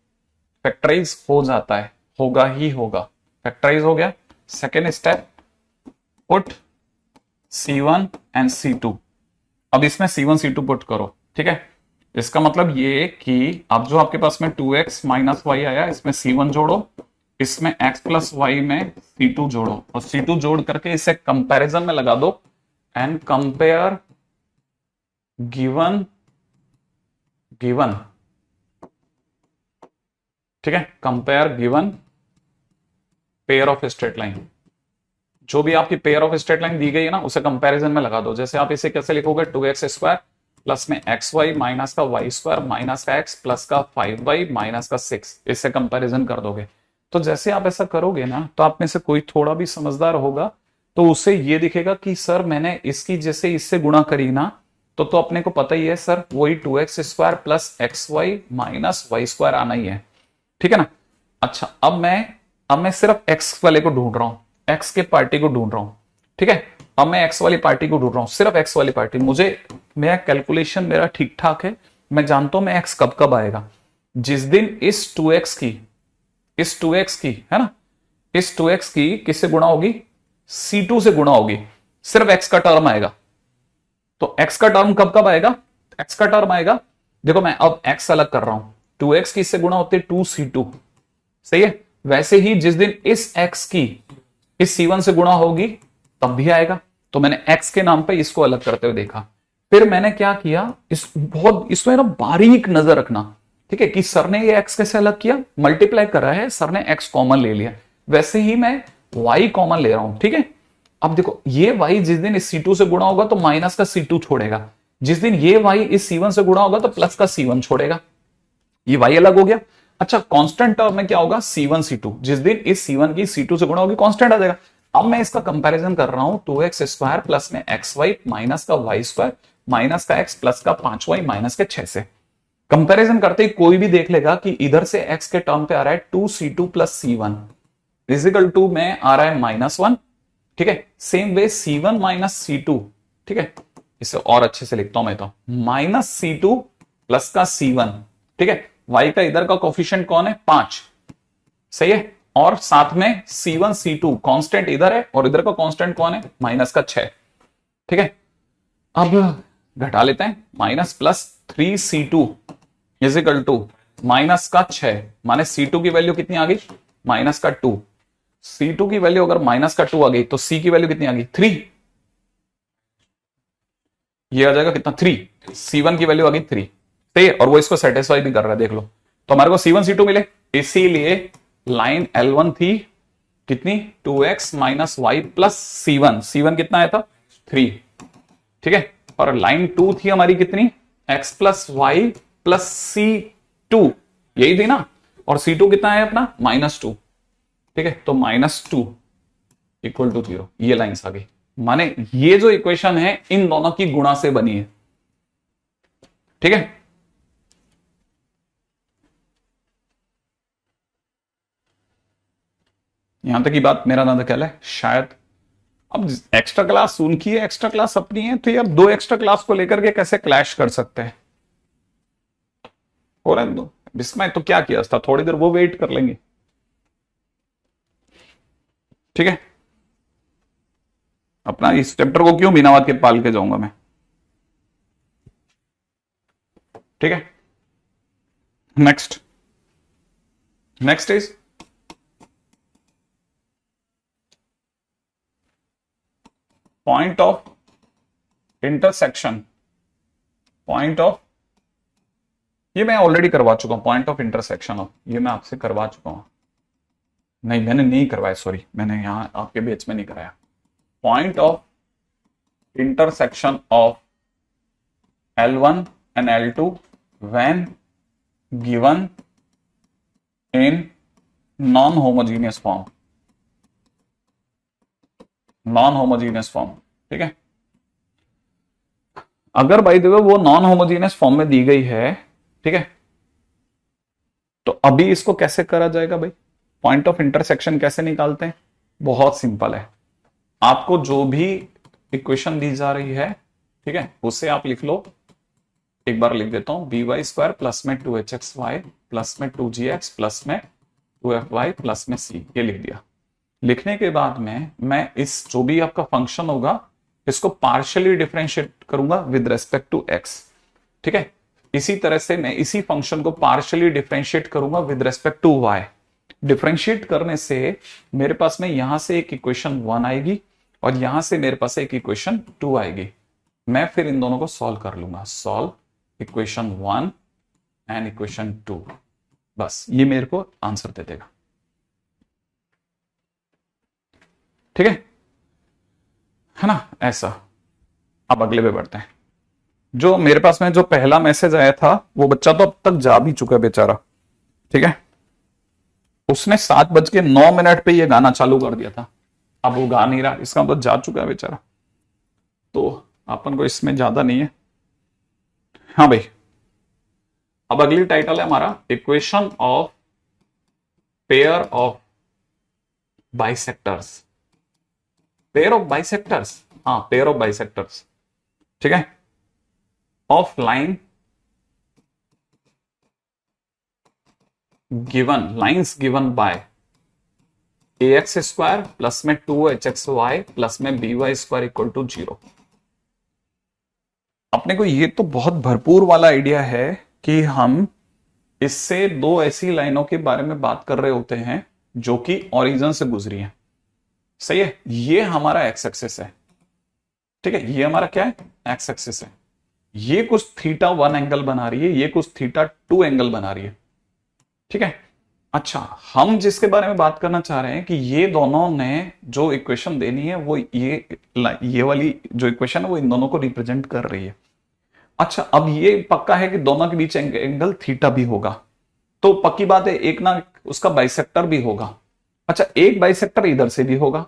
फैक्टराइज हो जाता है, होगा ही होगा, फैक्टराइज हो गया। Second step, put C1 and C2। अब इसमें C1 C2 पुट करो। ठीक है, इसका मतलब ये कि अब जो आपके पास में 2x माइनस वाई आया, इसमें C1 जोड़ो, इसमें x प्लस वाई में C2 जोड़ो और C2 जोड़ करके इसे कंपैरिजन में लगा दो एंड कंपेयर गिवन गिवन। ठीक है, compare given pair of straight line. जो भी आपकी पेयर ऑफ स्ट्रेट लाइन दी गई है ना उसे कंपैरिजन में लगा दो। जैसे आप इसे कैसे लिखोगे, 2x स्क्वायर प्लस में एक्स वाई माइनस का वाई स्क्वायर माइनस का एक्स प्लस का 5y माइनस का 6, इससे कंपैरिजन कर दोगे। तो जैसे आप ऐसा करोगे ना तो आप में से कोई थोड़ा भी समझदार होगा तो उसे ये दिखेगा कि सर मैंने इसकी जैसे इससे गुणा करी ना तो अपने को पता ही है सर वही 2x square plus X Y minus Y square आना ही है। ठीक है ना। अच्छा, अब मैं सिर्फ x वाले को ढूंढ रहा हूं, x के पार्टी को ढूंढ रहा हूं। ठीक है, अब मैं x वाली पार्टी को ढूंढ रहा हूं, सिर्फ x वाली पार्टी। मुझे मेरा कैलकुलेशन मेरा ठीक ठाक है, मैं जानता हूं मैं x कब कब आएगा। जिस दिन इस 2x की है ना, इस 2x की किससे गुणा होगी, C2 से गुणा होगी, सिर्फ x का टर्म आएगा। तो x का टर्म कब कब आएगा, x का टर्म आएगा, देखो मैं अब x अलग कर रहा हूं, 2x की इससे गुणा होती है 2C2। सही है। वैसे ही जिस दिन इस x की इस C1 से गुणा होगी तब भी आएगा। तो मैंने x के नाम पे इसको अलग करते हुए देखा। फिर मैंने क्या किया, इसमें ना बारीक नजर रखना। ठीक है, कि सर ने ये x कैसे अलग किया, मल्टीप्लाई करा है, सर ने x कॉमन ले लिया, वैसे ही मैं y कॉमन ले रहा हूं। ठीक है, अब देखो ये y जिस दिन इस C2 से गुणा होगा तो माइनस का C2 छोड़ेगा, जिस दिन ये y इस C1 से गुणा होगा तो प्लस का C1 छोड़ेगा। ये y अलग हो गया। अच्छा, कांस्टेंट टर्म में क्या होगा, C1 C2, जिस दिन इस C1 की C2 से गुणा होगी कांस्टेंट आ जाएगा। अब मैं इसका कंपैरिजन कर रहा हूं 2x स्क्वायर प्लस में xy माइनस का y स्क्वायर माइनस का x प्लस का 5y माइनस के 6 से। कंपैरिजन करते ही कोई भी देख लेगा कि इधर से x के टर्म पे आ रहा है 2C2 plus C1 is equal to में आ रहा है -1। ठीक है, same way C1 minus C2। ठीक है, इसे और अच्छे से लिखता हूं मैं तो -C2 प्लस का C1। ठीक है, y का इधर का कोफिशिएंट कौन है, 5। सही है, और साथ में C1 C2 कांस्टेंट इधर है और इधर का कांस्टेंट कौन है, माइनस का 6। ठीक है, अब घटा लेते हैं, minus plus 3C2 equal to minus का 6, माने C2 की वैल्यू कितनी आ गई, माइनस का 2। C2 की वैल्यू अगर माइनस का 2 आ गई तो C की वैल्यू कितनी आ गई, 3। ये आ जाएगा कितना, 3। C1 की वैल्यू आ गई 3। सही है, और वो इसको सेटिस्फाई भी कर रहा है, देख लो। तो हमारे को C1 C2 मिले, इसीलिए लाइन L1 थी कितनी, 2x minus Y plus C1 कितना आया था, 3। ठीक है, और लाइन 2 थी हमारी कितनी, x plus y plus C2, यही थी ना, और C2 कितना है अपना, -2। ठीक है, तो -2 इक्वल टू 0, ये लाइन्स आ गई। माने ये जो इक्वेशन है इन दोनों की गुणा से बनी है। ठीक है, यहां तक की बात मेरा नाम ख्याल है शायद। अब एक्स्ट्रा क्लास उनकी है, एक्स्ट्रा क्लास अपनी है, तो यार 2 एक्स्ट्रा क्लास को लेकर के कैसे क्लैश कर सकते हैं, हो रहा है दो इसमें तो क्या किया था, थोड़ी देर वो वेट कर लेंगे। ठीक है, अपना इस चैप्टर को क्यों बिना बात के पाल के जाऊंगा मैं। ठीक है, next is point of intersection, ये मैं ऑलरेडी करवा चुका हूं, पॉइंट ऑफ इंटरसेक्शन ऑफ, ये मैं आपसे करवा चुका हूं, नहीं मैंने नहीं करवाया, सॉरी मैंने यहां आपके बैच में नहीं कराया। Point of intersection of L1 and L2 when given in non-homogeneous form, ठीक है। अगर बाय द वे वो नॉन होमोजीनियस फॉर्म में दी गई है, ठीक है, तो अभी इसको कैसे करा जाएगा भाई, पॉइंट ऑफ इंटरसेक्शन कैसे निकालते हैं? बहुत सिंपल है, आपको जो भी इक्वेशन दी जा रही है, ठीक है, उसे आप लिख लो, एक बार लिख देता हूं, by² प्लस में 2hxy प्लस में 2gx प्लस में 2fy प्लस में c, ये लिख दिया। लिखने के बाद में मैं इस जो भी आपका फंक्शन होगा इसको पार्शियली डिफरेंशिएट करूंगा विद रेस्पेक्ट टू x, ठीक है। इसी तरह से मैं इसी फंक्शन को पार्शियली डिफरेंशिएट करूंगा with respect to y। Differentiate करने से मेरे पास में यहां से एक इक्वेशन 1 आएगी और यहां से मेरे पास एक इक्वेशन 2 आएगी। मैं फिर इन दोनों को सॉल्व कर लूंगा, सॉल्व इक्वेशन 1 एंड इक्वेशन 2, बस ये मेरे को आंसर दे देगा, ठीक है ना, ऐसा। अब अगले पे बढ़ते हैं। जो मेरे पास में जो पहला मैसेज आया था वो बच्चा तो अब तक जा भी चुका है बेचारा, ठीक है, उसने 7:09 पे ये गाना चालू कर दिया था, अब वो गा नहीं रहा, इसका मतलब जा चुका है बेचारा, तो अपन को इसमें ज्यादा नहीं है। हाँ भाई, अब अगली टाइटल है हमारा equation of pair of bisectors, pair of bisectors, हाँ पेयर ऑफ बाइसेक्टर्स, ठीक है, of line given, lines given by ax² plus में 2hxy प्लस में by² इक्वल टू 0। अपने को ये तो बहुत भरपूर वाला आइडिया है कि हम इससे दो ऐसी लाइनों के बारे में बात कर रहे होते हैं जो कि ओरिजिन से गुजरी हैं, सही है। ये हमारा एक्स एक्सिस है, ठीक है, ये हमारा क्या है, एक्स एक्सिस है। ये कुछ θ1 एंगल बना रही है, ये कुछ θ2 एंगल बना रही है, ठीक है। अच्छा, हम जिसके बारे में बात करना चाह रहे हैं कि ये दोनों ने जो इक्वेशन देनी है वो ये वाली जो इक्वेशन है वो इन दोनों को रिप्रेजेंट कर रही है। अच्छा, अब ये पक्का है कि दोनों के बीच एंगल थीटा भी होगा, तो पक्की बात है एक ना उसका बाइसेक्टर भी होगा। अच्छा, एक बाइसेक्टर इधर से भी होगा।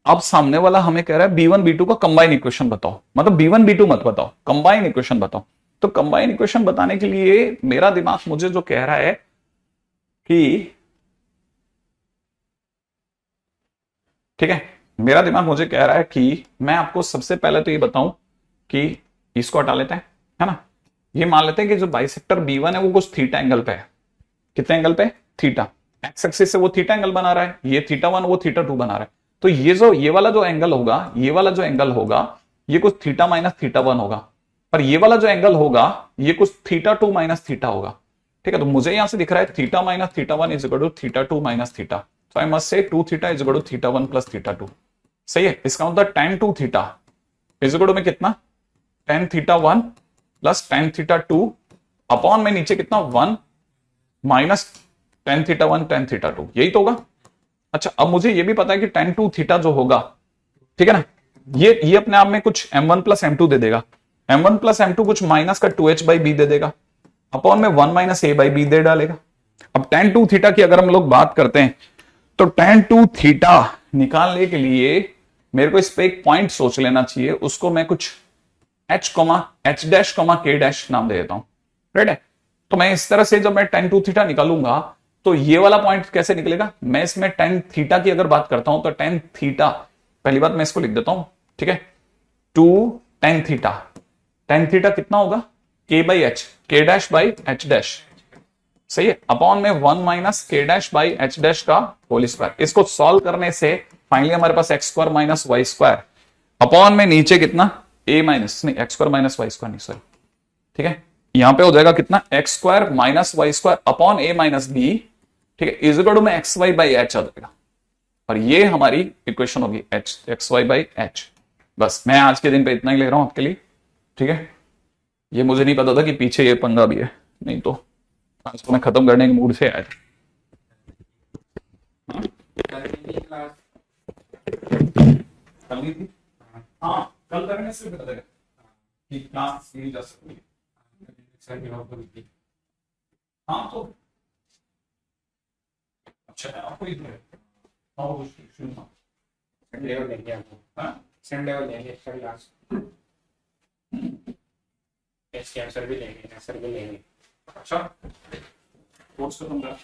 अब सामने वाला हमें कह रहा है B1 B2 का कंबाइन इक्वेशन बताओ, मतलब B1 B2 मत बताओ, कंबाइन इक्वेशन बताओ। तो कंबाइन इक्वेशन बताने के लिए मेरा दिमाग मुझे जो कह रहा है कि, ठीक है, मेरा दिमाग मुझे कह रहा है कि मैं आपको सबसे पहले तो ये बताऊं कि इसको हटा लेते हैं, है ना। ये मान लेते हैं कि जो बाइसेक्टर B1 है वो कुछ थीटा एंगल पे है, कितने एंगल पे, थीटा, एक्स एक्सिस से वो थीटा एंगल बना रहा है, ये θ1 वो θ2 बना रहा है। तो ये वाला जो एंगल होगा, ये वाला जो एंगल होगा ये कुछ θ माइनस θ1 होगा, पर ये वाला जो एंगल होगा ये कुछ θ2 माइनस θ होगा, ठीक है। तो मुझे यहां से दिख रहा है θ minus θ1 is equal to θ2 minus θ, तो I must say 2θ is equal to θ1 plus θ2, सही है। इसका मतलब tan 2θ इज इक्वल टू में कितना, tan θ1 प्लस tan θ2 अपॉन में नीचे कितना 1 माइनस tan θ1 tan θ2, यही तो होगा। अच्छा, अब मुझे ये भी पता है कि tan 2θ जो होगा, ठीक है ना, ये अपने आप में कुछ m1 प्लस m2 दे देगा, m1 प्लस m2 कुछ माइनस का 2h/b दे देगा, अपॉन में 1 माइनस a/b दे डालेगा। अब tan 2θ की अगर हम लोग बात करते हैं तो tan 2θ निकालने के लिए मेरे को इस पे एक पॉइंट सोच लेना चाहिए, उसको मैं कुछ h, h' k' नाम दे देता हूं, राइट है। तो मैं इस तरह से जब मैं tan 2θ निकालूंगा तो ये वाला पॉइंट कैसे निकलेगा, मैं इसमें tan θ की अगर बात करता हूं तो tan θ, पहली बात मैं इसको लिख देता हूं, ठीक है, 2 tan θ कितना होगा, k/h, k'/h', सही है, अपॉन में 1 माइनस k'/h' का होल स्क्वायर। इसको सॉल्व करने से फाइनली हमारे पास x² माइनस y² अपॉन में नीचे कितना a माइनस नहीं x² माइनस y² नहीं, सॉरी, ठीक है, यहां पे हो जाएगा कितना, x square minus Y square upon a minus b, ठीक है, इज इक्वल टू में एक्स वाई बाई एच आ जाएगा, और ये हमारी इक्वेशन होगी h x y by h. बस मैं आज के दिन पे इतना ही ले रहा हूं आपके लिए, ठीक है। ये मुझे नहीं पता था कि पीछे ये पंगा भी है, नहीं तो आज को मैं खत्म करने के मूड से आया था। क्लास कल नहीं थी, हाँ कल करने से पता चलेगा कि क्लास ली जा सकती है। सर की नौकरी थी। हाँ तो अच्छा है, आपको इधर है। हाँ वो सुनना, संडे को लेंगे आपको, हाँ संडे को लेंगे एक्स्ट्रा क्लास, टेस्ट के आंसर भी लेंगे, आंसर भी लेंगे। अच्छा कोर्स खत्म कर।